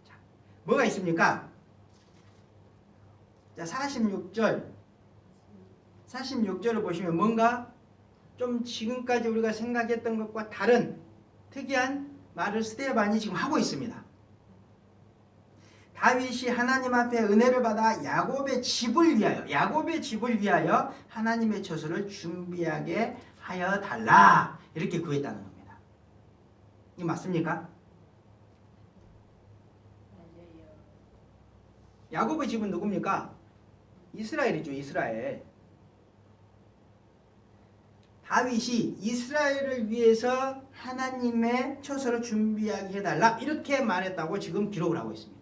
자, 뭐가 있습니까? 자, 46절을 보시면 뭔가 좀 지금까지 우리가 생각했던 것과 다른 특이한 말을 스데반이 지금 하고 있습니다. 다윗이 하나님 앞에 은혜를 받아 야곱의 집을 위하여 하나님의 처소를 준비하게 하여 달라, 이렇게 구했다는 겁니다. 이게 맞습니까? 맞아요. 야곱의 집은 누굽니까? 이스라엘이죠. 이스라엘. 다윗이 이스라엘을 위해서 하나님의 처소를 준비하게 해달라, 이렇게 말했다고 지금 기록을 하고 있습니다.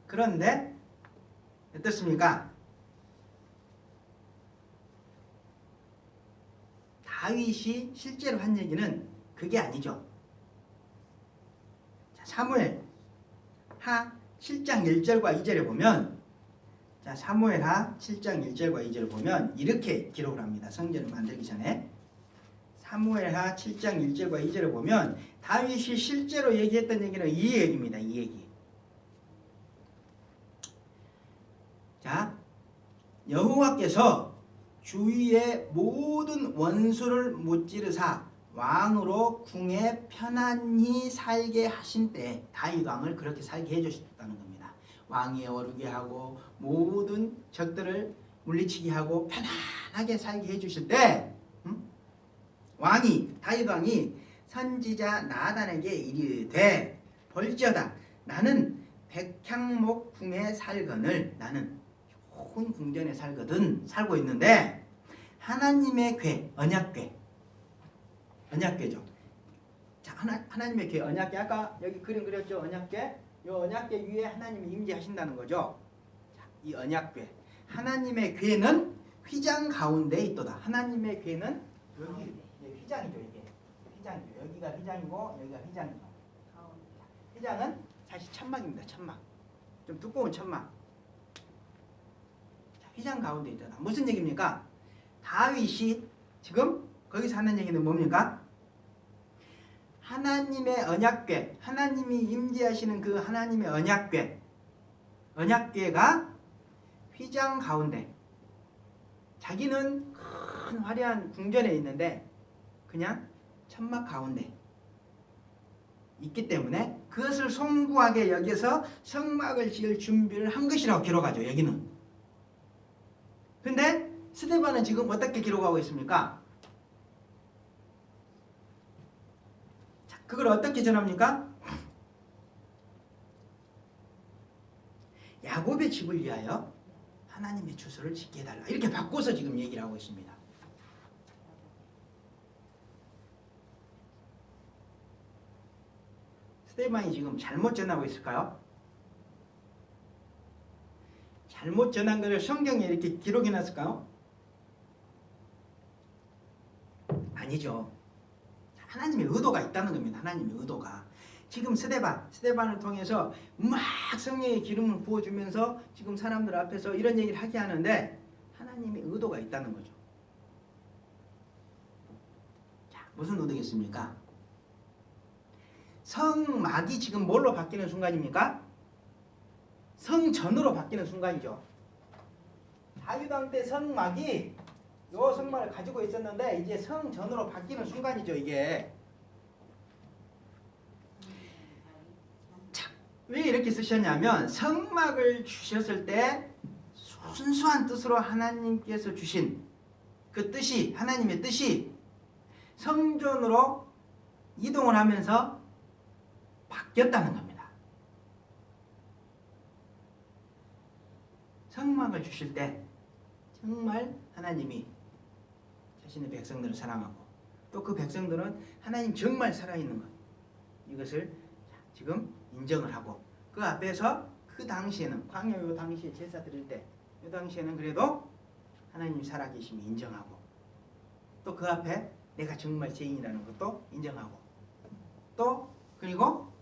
그런데 어떻습니까? 다윗이 실제로 한 얘기는 그게 아니죠. 자, 사무엘하 7장 1절과 2절에 보면, 자, 사무엘하 7장 1절과 2절을 보면 이렇게 기록을 합니다. 성전을 만들기 전에. 사무엘하 7장 1절과 2절을 보면 다윗이 실제로 얘기했던 얘기는 이 얘기입니다. 이 얘기. 자, 여호와께서 주위의 모든 원수를 무찌르사 왕으로 궁에 편안히 살게 하신 때 다윗 왕을 그렇게 살게 해주셨다는 겁니다. 왕위에 오르게 하고 모든 적들을 물리치게 하고 편안하게 살게 해주실 때 다윗 왕이 선지자 나단에게 이르되 볼지어다 나는 백향목 궁에 살거늘 나는 좋은 궁전에 살고 있는데 하나님의 궤 언약궤죠. 자, 하나님의 궤 언약궤 아까 여기 그림 그렸죠. 언약궤. 이 언약궤 위에 하나님이 임재하신다는 거죠. 자, 이 언약궤 하나님의 궤는 휘장 가운데 있도다. 하나님의 궤는 여기 휘장이죠. 이게 휘장이죠. 여기가 휘장이고 여기가 휘장이죠. 휘장은 사실 천막입니다. 천막. 좀 두꺼운 천막. 자, 휘장 가운데 있도다. 무슨 얘기입니까? 다윗이 지금 거기서 하는 얘기는 뭡니까? 하나님의 언약궤, 하나님이 임재하시는 그 하나님의 언약궤가 휘장 가운데, 자기는 큰 화려한 궁전에 있는데 그냥 천막 가운데 있기 때문에 그것을 송구하게 여기서 성막을 지을 준비를 한 것이라고 기록하죠. 여기는. 근데 스데반은 지금 어떻게 기록하고 있습니까? 자, 그걸 어떻게 전합니까? 야곱의 집을 위하여 하나님의 주소를 짓게 해달라. 이렇게 바꿔서 지금 얘기를 하고 있습니다. 스데반이 지금 잘못 전하고 있을까요? 잘못 전한 것을 성경에 이렇게 기록해 놨을까요? 아니죠. 하나님의 의도가 있다는 겁니다. 하나님의 의도가. 지금 스데반을 통해서 막 성령의 기름을 부어주면서 지금 사람들 앞에서 이런 얘기를 하게 하는데 하나님의 의도가 있다는 거죠. 자, 무슨 의도겠습니까? 성막이 지금 뭘로 바뀌는 순간입니까? 성전으로 바뀌는 순간이죠. 다윗 왕 때 성막이 요 성막을 가지고 있었는데 이제 성전으로 바뀌는 순간이죠. 이게. 자, 왜 이렇게 쓰셨냐면 성막을 주셨을 때 순수한 뜻으로 하나님께서 주신 그 뜻이, 하나님의 뜻이 성전으로 이동을 하면서 바뀌었다는 겁니다. 성막을 주실 때 정말 하나님이 자신의 백성들을 사랑하고 또 그 백성들은 하나님 정말 살아있는 것, 이것을 지금 인정을 하고 그 앞에서 그 당시에는 광야 요 당시에 제사 드릴 때 이 당시에는 그래도 하나님 살아계심을 인정하고 또 그 앞에 내가 정말 죄인이라는 것도 인정하고 또 그리고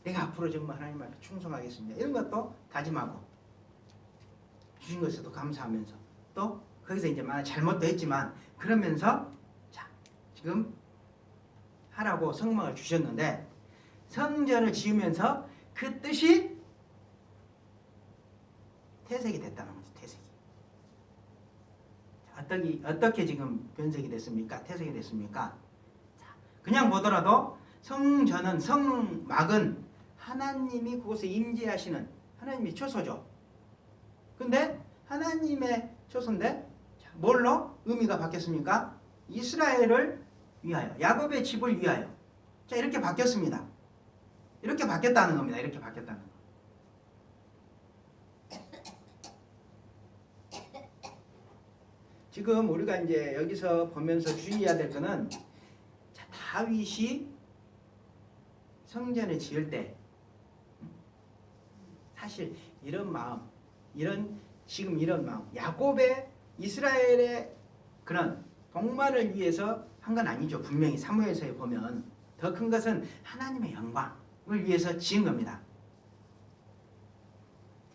내가 앞으로 정말 하나님 앞에 충성하겠습니다. 이런 것도 다짐하고 주신 것에도 감사하면서 또 거기서 이제 만약 잘못도 했지만 그러면서 자, 지금 하라고 성막을 주셨는데 성전을 지으면서 그 뜻이 퇴색이 됐다는 거죠. 퇴색이. 자, 어떻게 지금 변색이 됐습니까? 퇴색이 됐습니까? 자, 그냥 보더라도 성막은 하나님이 그곳에 임재하시는 하나님의 처소죠. 근데 하나님의 처소인데 뭘로 의미가 바뀌었습니까? 이스라엘을 위하여, 야곱의 집을 위하여. 자, 이렇게 바뀌었습니다. 이렇게 바뀌었다는 겁니다. 이렇게 바뀌었다는 거. 지금 우리가 이제 여기서 보면서 주의해야 될 거는 자, 다윗이 성전을 지을 때 사실 이런 마음, 지금 이런 마음, 야곱의 이스라엘의 그런 복만을 위해서 한 건 아니죠. 분명히 사무엘서에 보면 더 큰 것은 하나님의 영광을 위해서 지은 겁니다.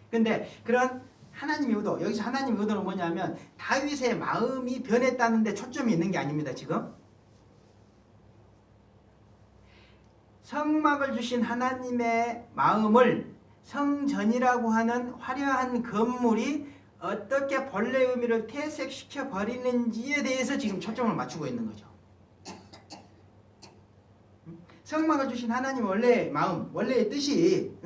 근데 그런 하나님의 의도, 여기서 하나님의 의도는 뭐냐면 다윗의 마음이 변했다는 데 초점이 있는 게 아닙니다. 지금 성막을 주신 하나님의 마음을 성전이라고 하는 화려한 건물이 어떻게 본래 의미를 퇴색시켜 버리는지에 대해서 지금 초점을 맞추고 있는 거죠. 성막을 주신 하나님 원래의 마음, 원래의 뜻이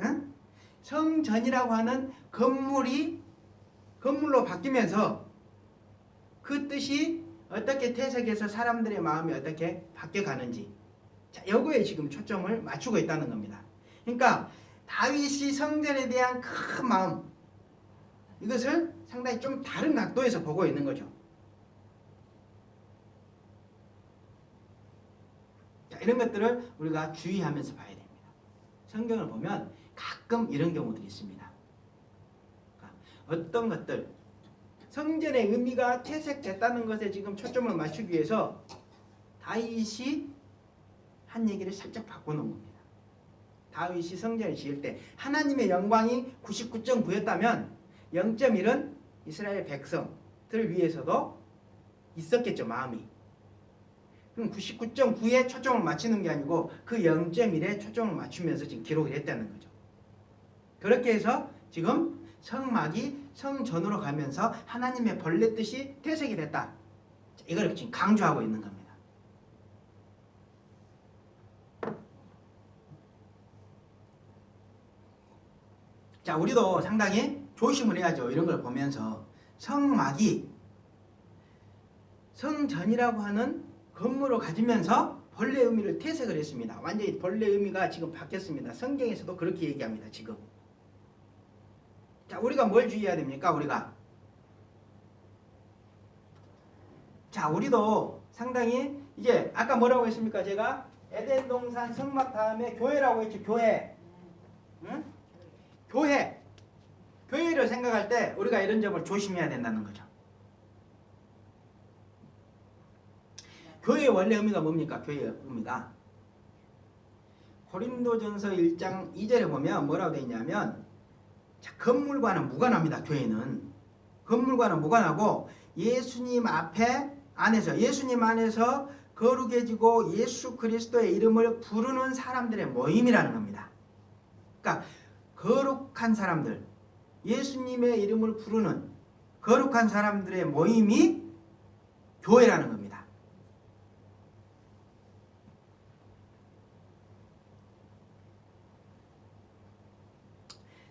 성전이라고 하는 건물로 바뀌면서 그 뜻이 어떻게 퇴색해서 사람들의 마음이 어떻게 바뀌어가는지, 자, 여기에 지금 초점을 맞추고 있다는 겁니다. 그러니까 다윗이 성전에 대한 큰 마음, 이것을 상당히 좀 다른 각도에서 보고 있는 거죠. 자, 이런 것들을 우리가 주의하면서 봐야 됩니다. 성경을 보면 가끔 이런 경우들이 있습니다. 그러니까 어떤 것들, 성전의 의미가 퇴색됐다는 것에 지금 초점을 맞추기 위해서 다윗이 한 얘기를 살짝 바꿔놓은 겁니다. 다윗이 성전을 지을 때 하나님의 영광이 99.9였다면 0.1은 이스라엘 백성들을 위해서도 있었겠죠, 마음이. 그럼 99.9에 초점을 맞추는 게 아니고 그 0.1에 초점을 맞추면서 지금 기록을 했다는 거죠. 그렇게 해서 지금 성막이 성전으로 가면서 하나님의 본래 뜻이 퇴색이 됐다. 이걸 지금 강조하고 있는 겁니다. 자, 우리도 상당히 조심을 해야죠. 이런 걸 보면서 성막이 성전이라고 하는 건물을 가지면서 본래 의미를 퇴색을 했습니다. 완전히 본래 의미가 지금 바뀌었습니다. 성경에서도 그렇게 얘기합니다. 지금. 자, 우리가 뭘 주의해야 됩니까? 자, 우리도 상당히 이제 아까 뭐라고 했습니까? 제가 에덴 동산 성막 다음에 교회라고 했죠. 교회. 응? 교회를 생각할 때 우리가 이런 점을 조심해야 된다는 거죠. 교회의 원래 의미가 뭡니까? 교회의 의미가 고린도전서 1장 2절에 보면 뭐라고 되어 있냐면, 자, 건물과는 무관합니다. 교회는 건물과는 무관하고 예수님 안에서 거룩해지고 예수 그리스도의 이름을 부르는 사람들의 모임이라는 겁니다. 그러니까 거룩한 사람들, 예수님의 이름을 부르는 거룩한 사람들의 모임이 교회라는 겁니다.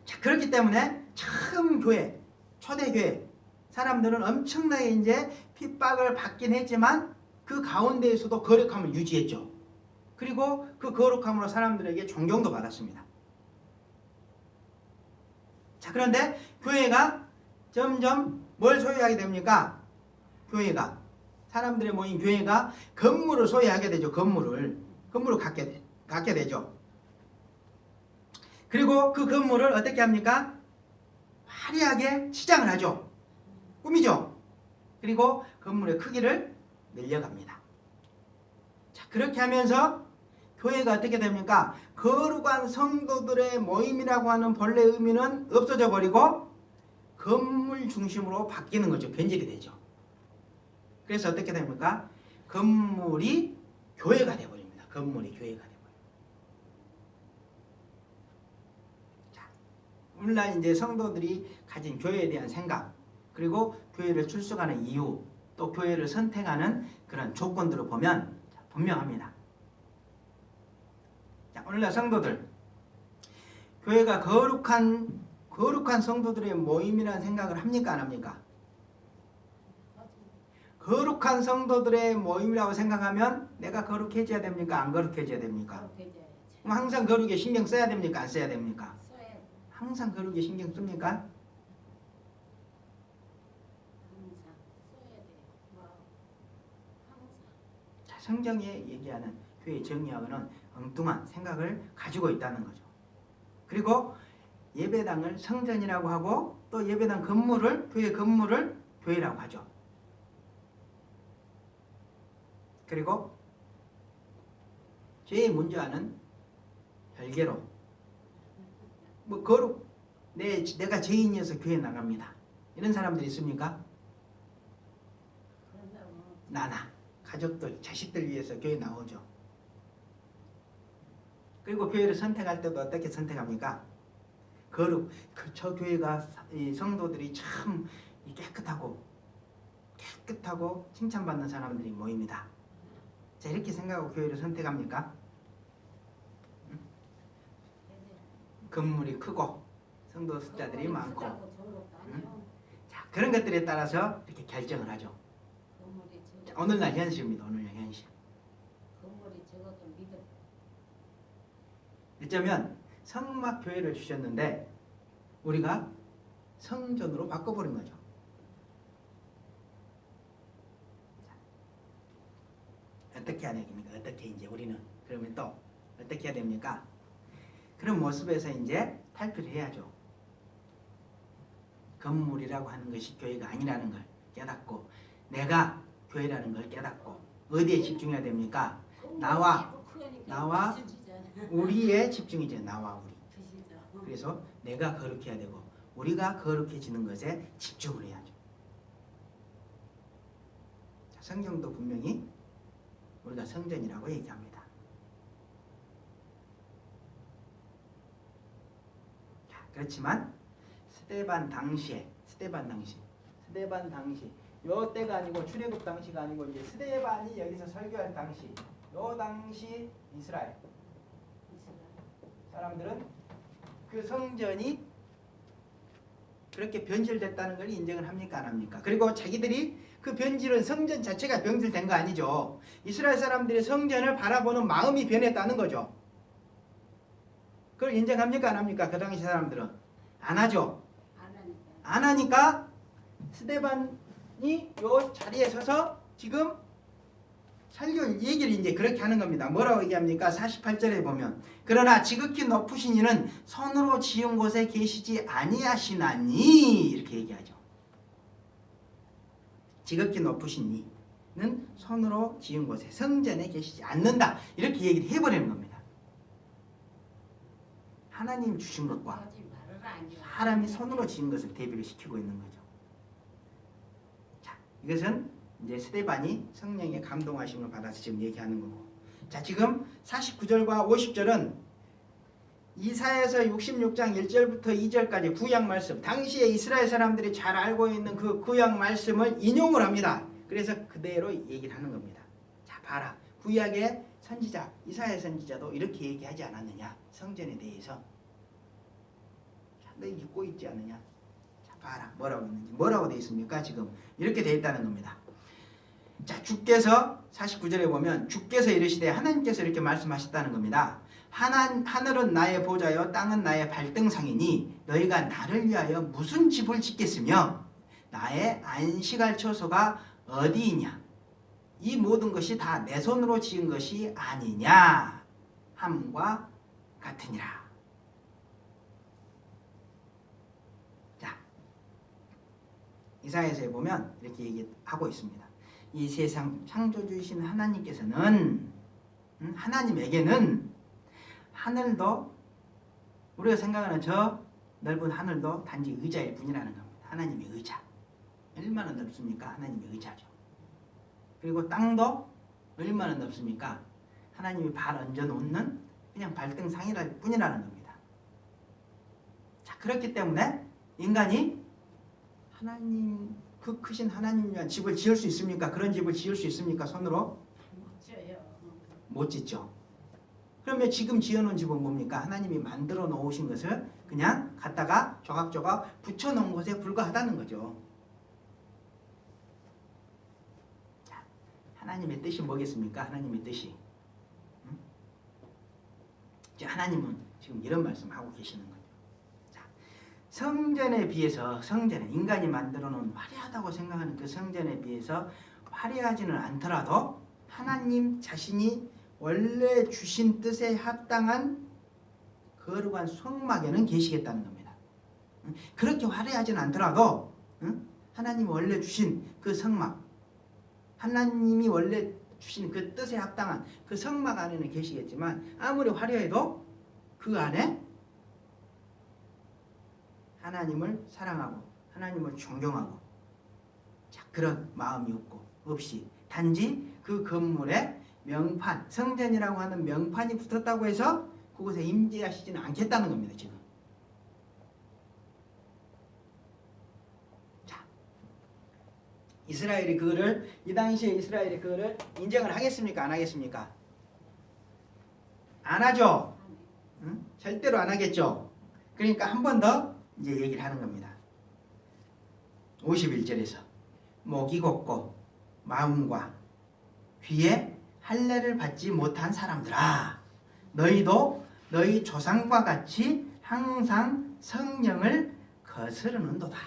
자, 그렇기 때문에 처음 교회, 초대교회 사람들은 엄청나게 이제 핍박을 받긴 했지만 그 가운데에서도 거룩함을 유지했죠. 그리고 그 거룩함으로 사람들에게 존경도 받았습니다. 자, 그런데 교회가 점점 뭘 소유하게 됩니까? 교회가, 사람들의 모인 교회가 건물을 소유하게 되죠. 건물을 갖게 되죠. 그리고 그 건물을 어떻게 합니까? 화려하게 치장을 하죠. 꾸미죠. 그리고 건물의 크기를 늘려갑니다. 자, 그렇게 하면서 교회가 어떻게 됩니까? 거룩한 성도들의 모임이라고 하는 본래 의미는 없어져 버리고 건물 중심으로 바뀌는 거죠. 변질이 되죠. 그래서 어떻게 됩니까? 건물이 교회가 되어버립니다. 건물이 교회가 되어버려요. 자, 오늘날 이제 성도들이 가진 교회에 대한 생각, 그리고 교회를 출석하는 이유, 또 교회를 선택하는 그런 조건들을 보면 분명합니다. 자, 오늘날 성도들, 교회가 거룩한 성도들의 모임이라는 생각을 합니까? 안 합니까? 거룩한 성도들의 모임이라고 생각하면 내가 거룩해져야 됩니까? 안 거룩해져야 됩니까? 그럼 항상 거룩에 신경 써야 됩니까? 안 써야 됩니까? 항상 거룩에 신경 씁니까? 자, 성경에 얘기하는 교회의 정의하고는 엉뚱한 생각을 가지고 있다는 거죠. 그리고 예배당을 성전이라고 하고 또 예배당 건물을, 교회 건물을 교회라고 하죠. 그리고 죄의 문제와는 별개로 뭐 거룩, 내가 죄인이어서 교회 나갑니다. 이런 사람들이 있습니까? 나나 가족들, 자식들 위해서 교회 나오죠. 그리고 교회를 선택할 때도 어떻게 선택합니까? 거룩, 저 교회가 이 성도들이 참 이 깨끗하고 칭찬받는 사람들이 모입니다. 자, 이렇게 생각하고 교회를 선택합니까? 건물이 크고 성도 숫자들이 많고 자, 그런 것들에 따라서 이렇게 결정을 하죠. 자, 오늘날 현실입니다. 오늘날 현실. 건물이 적어도 믿음. 어쩌면 성막 교회를 주셨는데 우리가 성전으로 바꿔버린 거죠. 자, 어떻게 해야 됩니까? 어떻게 이제 우리는 그러면 또 어떻게 해야 됩니까? 그런 모습에서 이제 탈피를 해야죠. 건물이라고 하는 것이 교회가 아니라는 걸 깨닫고 내가 교회라는 걸 깨닫고 어디에 집중해야 됩니까? 나와 우리에 집중이죠. 나와 우리. 그래서 내가 거룩해야 되고 우리가 거룩해지는 것에 집중을 해야죠. 자, 성경도 분명히 우리가 성전이라고 얘기합니다. 자, 그렇지만 스데반 당시 요 때가 아니고 출애굽 당시가 아니고 이제 스데반이 여기서 설교할 당시 요 당시 이스라엘 사람들은 그 성전이 그렇게 변질됐다는 걸 인정을 합니까 안 합니까? 그리고 자기들이 그 변질은 성전 자체가 변질된 거 아니죠. 이스라엘 사람들이 성전을 바라보는 마음이 변했다는 거죠. 그걸 인정합니까 안 합니까? 그 당시 사람들은 안 하죠. 안 하니까 스데반이 요 자리에 서서 지금 설교 얘기를 이제 그렇게 하는 겁니다. 뭐라고 얘기합니까? 48절에 보면 그러나 지극히 높으신 이는 손으로 지은 곳에 계시지 아니하시나니 이렇게 얘기하죠. 지극히 높으신 이는 손으로 지은 곳에 성전에 계시지 않는다 이렇게 얘기를 해버리는 겁니다. 하나님 주신 것과 사람이 손으로 지은 것을 대비를 시키고 있는 거죠. 자, 이것은 이제 스데반이 성령의 감동하심을 받아서 지금 얘기하는 거고. 자, 지금 49절과 50절은 이사야서 66장 1절부터 2절까지 구약 말씀, 당시에 이스라엘 사람들이 잘 알고 있는 그 구약 말씀을 인용을 합니다. 그래서 그대로 얘기를 하는 겁니다. 자, 봐라. 구약의 선지자, 이사야 선지자도 이렇게 얘기하지 않았느냐? 성전에 대해서. 자, 너 읽고 있지 않느냐? 자, 봐라. 뭐라고 있는지. 뭐라고 되어 있습니까? 지금 이렇게 되어 있다는 겁니다. 자, 주께서 49절에 보면 주께서 이르시되 하나님께서 이렇게 말씀하셨다는 겁니다. 하늘은 나의 보좌요 땅은 나의 발등상이니 너희가 나를 위하여 무슨 집을 짓겠으며 나의 안식할 처소가 어디이냐 이 모든 것이 다 내 손으로 지은 것이 아니냐 함과 같으니라. 자, 이사야서에 보면 이렇게 얘기하고 있습니다. 이 세상 창조주이신 하나님께서는 하나님에게는 하늘도 우리가 생각하는 저 넓은 하늘도 단지 의자일 뿐이라는 겁니다. 하나님의 의자. 얼마나 넓습니까? 하나님의 의자죠. 그리고 땅도 얼마나 넓습니까? 하나님이 발 얹어 놓는 그냥 발등상이랄 뿐이라는 겁니다. 자, 그렇기 때문에 인간이 하나님 그 크신 하나님 위한 집을 지을 수 있습니까? 그런 집을 지을 수 있습니까? 손으로? 못 짓죠. 그러면 지금 지어놓은 집은 뭡니까? 하나님이 만들어 놓으신 것을 그냥 갖다가 조각조각 붙여놓은 것에 불과하다는 거죠. 자, 하나님의 뜻이 뭐겠습니까? 하나님의 뜻이. 하나님은 지금 이런 말씀하고 계시는 거죠. 자, 성전에 비해서 성전에 인간이 만들어 놓은 화려하다고 생각하는 그 성전에 비해서 화려하지는 않더라도 하나님 자신이 원래 주신 뜻에 합당한 거룩한 성막에는 계시겠다는 겁니다. 그렇게 화려하지는 않더라도 하나님이 원래 주신 그 성막 하나님이 원래 주신 그 뜻에 합당한 그 성막 안에는 계시겠지만 아무리 화려해도 그 안에 하나님을 사랑하고 하나님을 존경하고 자, 그런 마음이 없이 단지 그 건물에 명판, 성전이라고 하는 명판이 붙었다고 해서 그곳에 임재하시지는 않겠다는 겁니다. 지금. 자, 이스라엘이 그거를 이 당시에 이스라엘이 그거를 인정을 하겠습니까? 안 하겠습니까? 안 하죠. 응? 절대로 안 하겠죠. 그러니까 한 번 더 이제 얘기를 하는 겁니다. 51절에서 목이 곧고 마음과 귀에 할례를 받지 못한 사람들아, 너희도 너희 조상과 같이 항상 성령을 거스르는도다.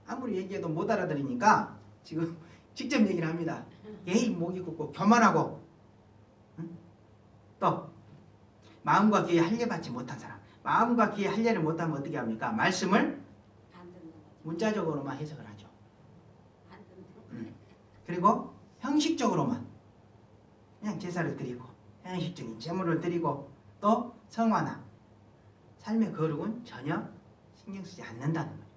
아무리 얘기해도 못 알아들으니까 지금 직접 얘기를 합니다. 예의 목이 굳고 교만하고, 응? 또 마음과 귀에 할례 받지 못한 사람. 마음과 귀에 할례를 못하면 어떻게 합니까? 말씀을 안 듣는 거죠. 문자적으로만 해석을 하죠. 안 듣는 거. 그리고 형식적으로만 그냥 제사를 드리고 형식적인 제물을 드리고 또 성화나 삶의 거룩은 전혀 신경 쓰지 않는다는 거예요.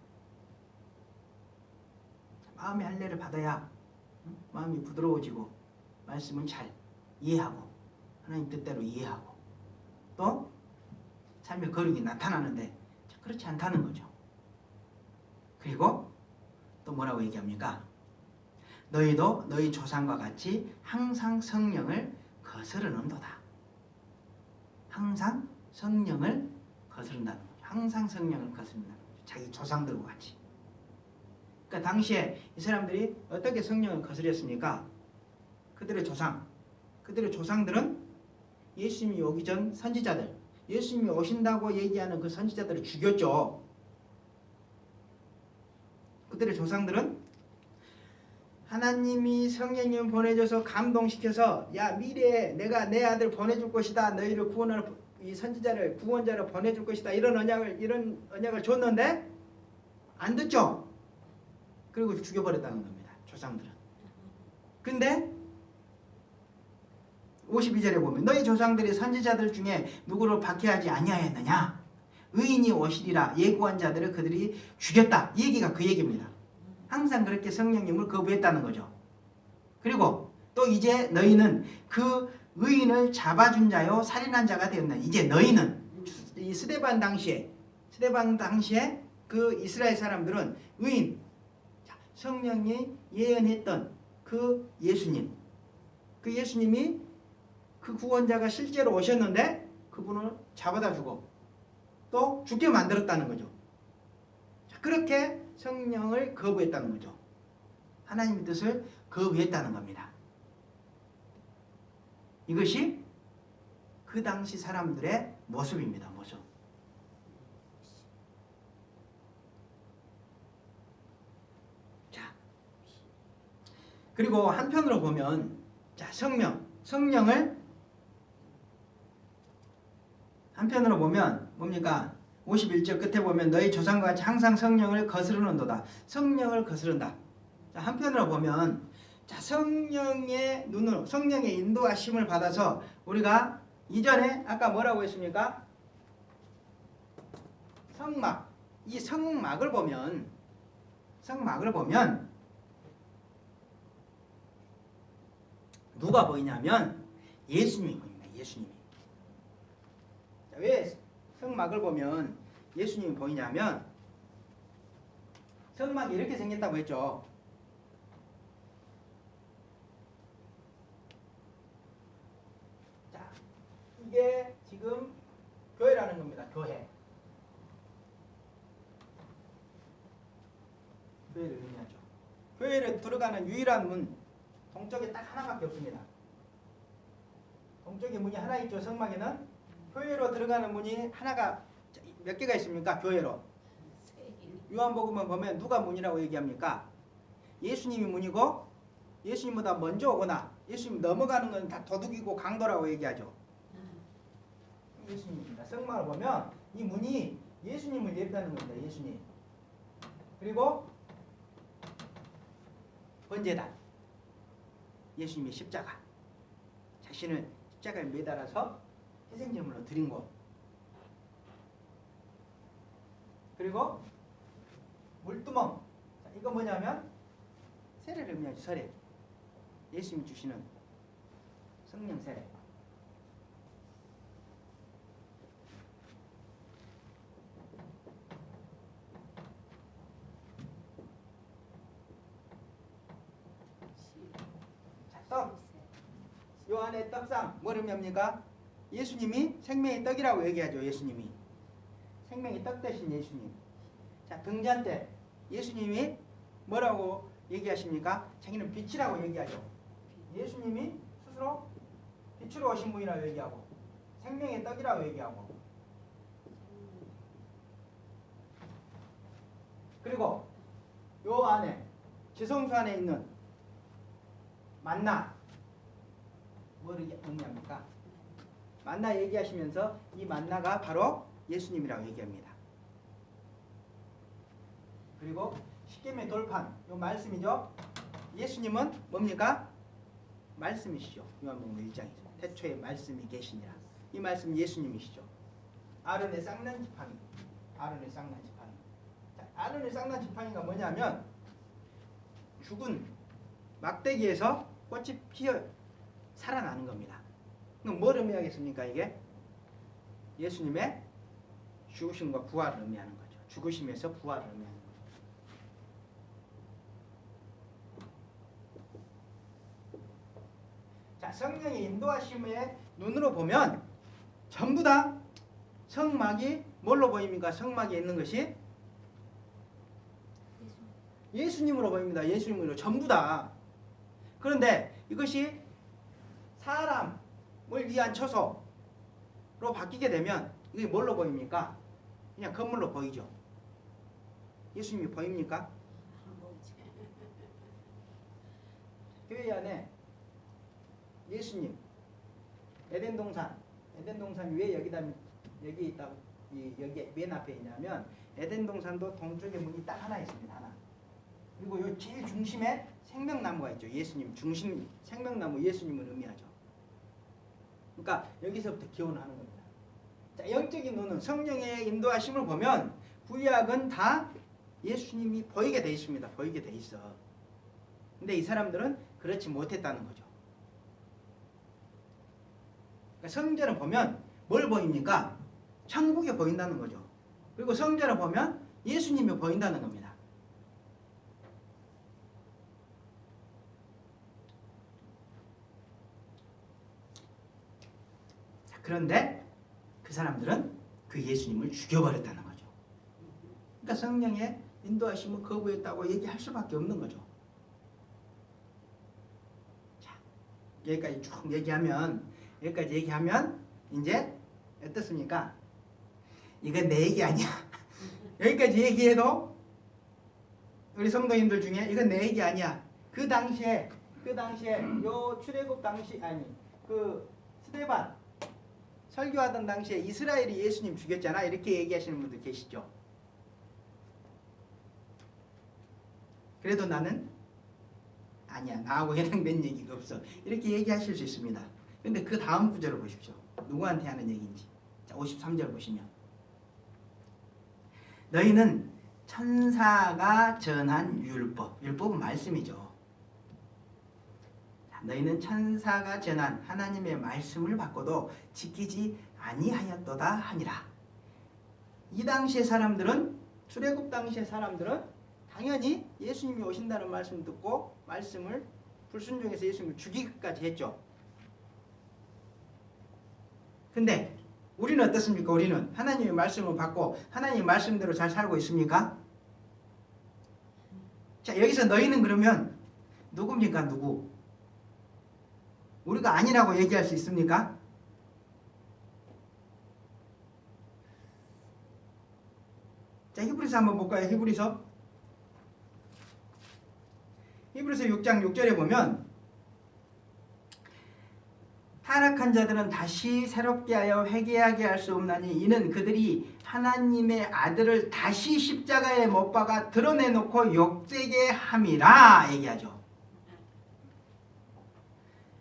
마음의 할례를 받아야 마음이 부드러워지고 말씀은 잘 이해하고 하나님 뜻대로 이해하고 또 삶의 거룩이 나타나는데 그렇지 않다는 거죠. 그리고 또 뭐라고 얘기합니까? 너희도 너희 조상과 같이 항상 성령을 거스르는도다. 항상 성령을 거스른다는 거죠. 항상 성령을 거스른다는 거죠. 자기 조상들과 같이. 그러니까 당시에 이 사람들이 어떻게 성령을 거스렸습니까? 그들의 조상들은 예수님이 오기 전 선지자들, 예수님이 오신다고 얘기하는 그 선지자들을 죽였죠. 그들의 조상들은 하나님이 성령님을 보내줘서 감동시켜서 야 미래에 내가 내 아들 보내줄 것이다. 너희를 구원할 이 선지자를 구원자를 보내줄 것이다. 이런 언약을 줬는데 안 듣죠. 그리고 죽여버렸다는 겁니다. 조상들은. 근데 52절에 보면 너희 조상들이 선지자들 중에 누구를 박해하지 아니하였느냐? 의인이 오시리라 예고한 자들을 그들이 죽였다. 이 얘기가 그 얘기입니다. 항상 그렇게 성령님을 거부했다는 거죠. 그리고 또 이제 너희는 그 의인을 잡아준 자요 살인한 자가 되었나. 이제 너희는 이 스데반 당시에 그 이스라엘 사람들은 의인, 성령이 예언했던 그 예수님이 그 구원자가 실제로 오셨는데 그분을 잡아다 주고 또 죽게 만들었다는 거죠. 그렇게 성령을 거부했다는 거죠. 하나님의 뜻을 거부했다는 겁니다. 이것이 그 당시 사람들의 모습입니다. 모습. 자, 그리고 한편으로 보면 자, 성령을 한편으로 보면 뭡니까? 51절 끝에 보면 너희 조상과 같이 항상 성령을 거스르는도다. 성령을 거스른다. 자, 한편으로 보면 자, 성령의 눈으로 성령의 인도하심을 받아서 우리가 이전에 아까 뭐라고 했습니까? 성막. 이 성막을 보면 누가 보이냐면 예수님이 보입니다. 예수님이. 자, 왜 성막을 보면 예수님이 보이냐면 성막이 이렇게 생겼다고 했죠. 자, 이게 지금 교회라는 겁니다. 교회를 의미하죠. 교회를 들어가는 유일한 문 동쪽에 딱 하나밖에 없습니다. 동쪽에 문이 하나 있죠. 성막에는 교회로 들어가는 문이 하나가 몇 개가 있습니까? 교회로. 요한복음을 보면 누가 문이라고 얘기합니까? 예수님이 문이고 예수님보다 먼저 오거나 예수님 넘어가는 건 다 도둑이고 강도라고 얘기하죠. 예수님입니다. 성막을 보면 이 문이 예수님을 얘기하는 겁니다. 예수님. 그리고 번제단. 예수님의 십자가. 자신을 십자가에 매달아서 희생제물로 드린 곳. 그리고 물두멍. 자, 이거 뭐냐면 세례를 의미하죠. 세례. 예수님이 주시는 성령 세례. 떡. 요 안에 떡상 뭘 의미합니까? 예수님이 생명의 떡이라고 얘기하죠. 예수님이 생명의 떡 대신 예수님. 자, 등잔 때 예수님이 뭐라고 얘기하십니까? 자기는 빛이라고 얘기하죠. 예수님이 스스로 빛으로 오신 분이라고 얘기하고 생명의 떡이라고 얘기하고, 그리고 요 안에 지성소 안에 있는 만나 뭐를 의미합니까? 만나 얘기하시면서 이 만나가 바로 예수님이라고 얘기합니다. 그리고 십계명의 돌판 요 말씀이죠. 예수님은 뭡니까? 말씀이시죠. 요한복음 1장이죠. 태초에 말씀이 계시니라. 이 말씀 예수님이시죠. 아론의 쌍난 지팡이. 아론의 쌍난 지팡이. 자, 아론의 쌍난 지팡이가 뭐냐면 죽은 막대기에서 꽃이 피어 살아나는 겁니다. 그럼 뭘 의미하겠습니까? 이게 예수님의 죽으심과 부활을 의미하는 거죠. 죽으심에서 부활을 의미하는 거죠. 자, 성령의 인도하심의 눈으로 보면 전부 다 성막이 뭘로 보입니까? 성막에 있는 것이 예수님으로 보입니다. 예수님으로 전부 다. 그런데 이것이 사람을 위한 처소로 바뀌게 되면 이게 뭘로 보입니까? 그냥 건물로 보이죠. 예수님이 보입니까? 교회 안에 예수님 에덴 동산이 왜 여기 있다고 여기 맨 앞에 있냐면 에덴 동산도 동쪽에 문이 딱 하나 있습니다. 하나. 그리고 요 제일 중심에 생명나무가 있죠. 예수님 중심 생명나무 예수님을 의미하죠. 그러니까 여기서부터 기원하는 겁니다. 자, 영적인 눈은 성령의 인도하심을 보면 구약은 다 예수님이 보이게 돼 있습니다. 보이게 돼 있어. 근데 이 사람들은 그렇지 못했다는 거죠. 그러니까 성전을 보면 뭘 보입니까? 천국이 보인다는 거죠. 그리고 성전을 보면 예수님이 보인다는 겁니다. 자, 그런데 그 사람들은 그 예수님을 죽여버렸다는 거죠. 그러니까 성령의 인도하심을 거부했다고 얘기할 수밖에 없는 거죠. 자, 여기까지 쭉 얘기하면 이제 어떻습니까? 이건 내 얘기 아니야. 여기까지 얘기해도 우리 성도님들 중에 이건 내 얘기 아니야. 그 당시에 요 출애굽 당시 그 스데반 설교하던 당시에 이스라엘이 예수님 죽였잖아. 이렇게 얘기하시는 분들 계시죠. 그래도 나는 아니야. 나하고 해당된 얘기가 없어. 이렇게 얘기하실 수 있습니다. 근데 그 다음 구절을 보십시오. 누구한테 하는 얘기인지. 자, 53절 보시면 너희는 천사가 전한 율법은 말씀이죠. 자, 너희는 천사가 전한 하나님의 말씀을 받고도 지키지 아니하였도다 하니라. 이 당시의 사람들은 출애굽 당시의 사람들은 당연히 예수님이 오신다는 말씀 듣고 말씀을 불순종해서 예수님을 죽이기까지 했죠. 근데 우리는 어떻습니까? 우리는 하나님의 말씀을 받고 하나님의 말씀대로 잘 살고 있습니까? 자, 여기서 너희는 그러면 누굽니까? 누구? 우리가 아니라고 얘기할 수 있습니까? 자, 히브리서 한번 볼까요? 히브리서 6장 6절에 보면 타락한 자들은 다시 새롭게 하여 회개하게 할 수 없나니 이는 그들이 하나님의 아들을 다시 십자가에 못 박아 드러내놓고 욕되게 함이라 얘기하죠.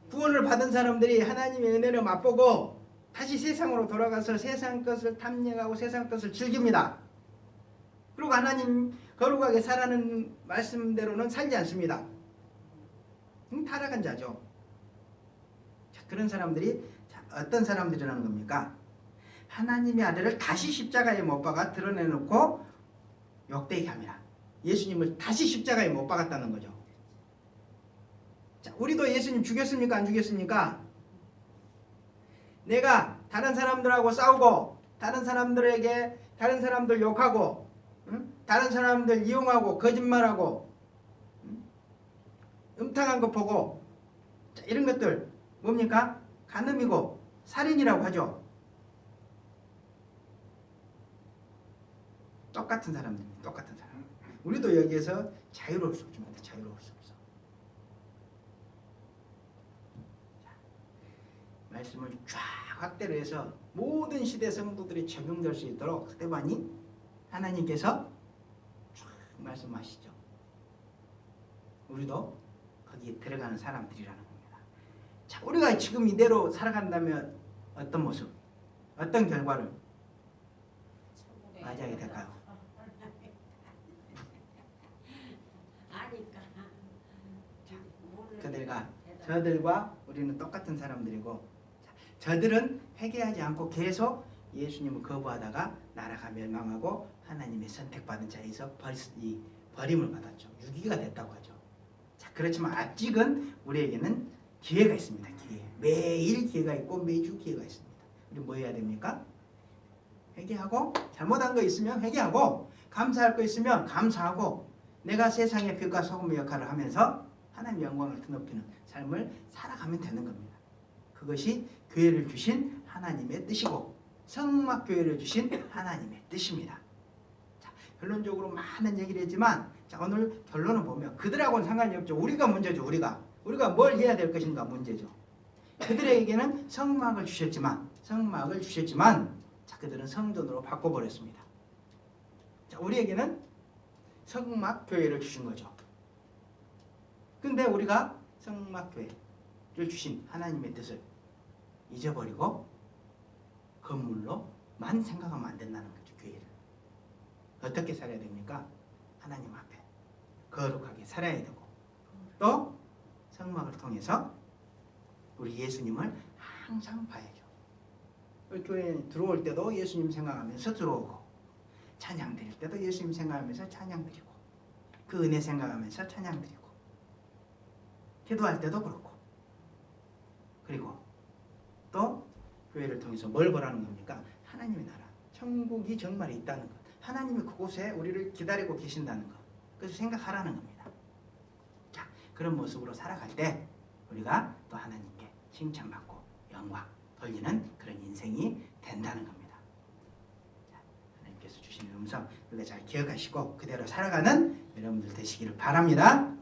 구원을 받은 사람들이 하나님의 은혜를 맛보고 다시 세상으로 돌아가서 세상 것을 탐닉하고 세상 것을 즐깁니다. 그리고 하나님 거룩하게 살아는 말씀대로는 살지 않습니다. 타락한 자죠. 자, 그런 사람들이 어떤 사람들이라는 겁니까? 하나님의 아들을 다시 십자가에 못 박아 드러내놓고 욕되게 함이라. 예수님을 다시 십자가에 못 박았다는 거죠. 자, 그런 사람들이 자, 우리도 예수님 죽였습니까? 안 죽였습니까? 내가 다른 사람들하고 싸우고 다른 사람들 욕하고 다른 사람들 이용하고 거짓말하고 음탕한 거 보고 자, 이런 것들 뭡니까? 간음이고 살인이라고 하죠. 똑같은 사람들입니다. 똑같은 사람. 우리도 여기에서 자유로울 수 없지만 자유로울 수 없어. 자, 말씀을 쫙 확대를 해서 모든 시대 성도들이 적용될 수 있도록 스테반이 하나님께서 쫙 말씀하시죠. 우리도 거기에 들어가는 사람들이라는 겁니다. 자, 우리가 지금 이대로 살아간다면 어떤 모습, 어떤 결과를 맞이하게 될까요? 아니까. 저들과 우리는 똑같은 사람들이고 저들은 회개하지 않고 계속 예수님을 거부하다가 나라가 멸망하고 하나님의 선택받은 자에서 버림을 받았죠. 유기가 됐다고 하죠. 자, 그렇지만 아직은 우리에게는 기회가 있습니다. 기회. 매일 기회가 있고 매주 기회가 있습니다. 우리 뭐 해야 됩니까? 회개하고 잘못한 거 있으면 회개하고 감사할 거 있으면 감사하고 내가 세상의 빛과 소금의 역할을 하면서 하나님의 영광을 드높이는 삶을 살아가면 되는 겁니다. 그것이 교회를 주신 하나님의 뜻이고 성막교회를 주신 하나님의 뜻입니다. 자, 결론적으로 많은 얘기를 했지만 자, 오늘 결론을 보면 그들하고는 상관이 없죠. 우리가 문제죠. 우리가 뭘 해야 될 것인가 문제죠. 그들에게는 성막을 주셨지만 자, 그들은 성전으로 바꿔버렸습니다. 자, 우리에게는 성막교회를 주신 거죠. 근데 우리가 성막교회를 주신 하나님의 뜻을 잊어버리고 건물로만 생각하면 안 된다는 거죠. 교회를 어떻게 살아야 됩니까? 하나님 앞에 거룩하게 살아야 되고 또 성막을 통해서 우리 예수님을 항상 봐야죠. 교회에 들어올 때도 예수님 생각하면서 들어오고 찬양 드릴 때도 예수님 생각하면서 찬양 드리고 그 은혜 생각하면서 찬양 드리고 기도할 때도 그렇고 그리고 또 교회를 통해서 뭘 보라는 겁니까? 하나님의 나라, 천국이 정말 있다는 것, 하나님이 그곳에 우리를 기다리고 계신다는 것, 그래서 생각하라는 겁니다. 자, 그런 모습으로 살아갈 때 우리가 또 하나님께 칭찬받고 영광 돌리는 그런 인생이 된다는 겁니다. 자, 하나님께서 주시는 음성 우리가 잘 기억하시고 그대로 살아가는 여러분들 되시기를 바랍니다.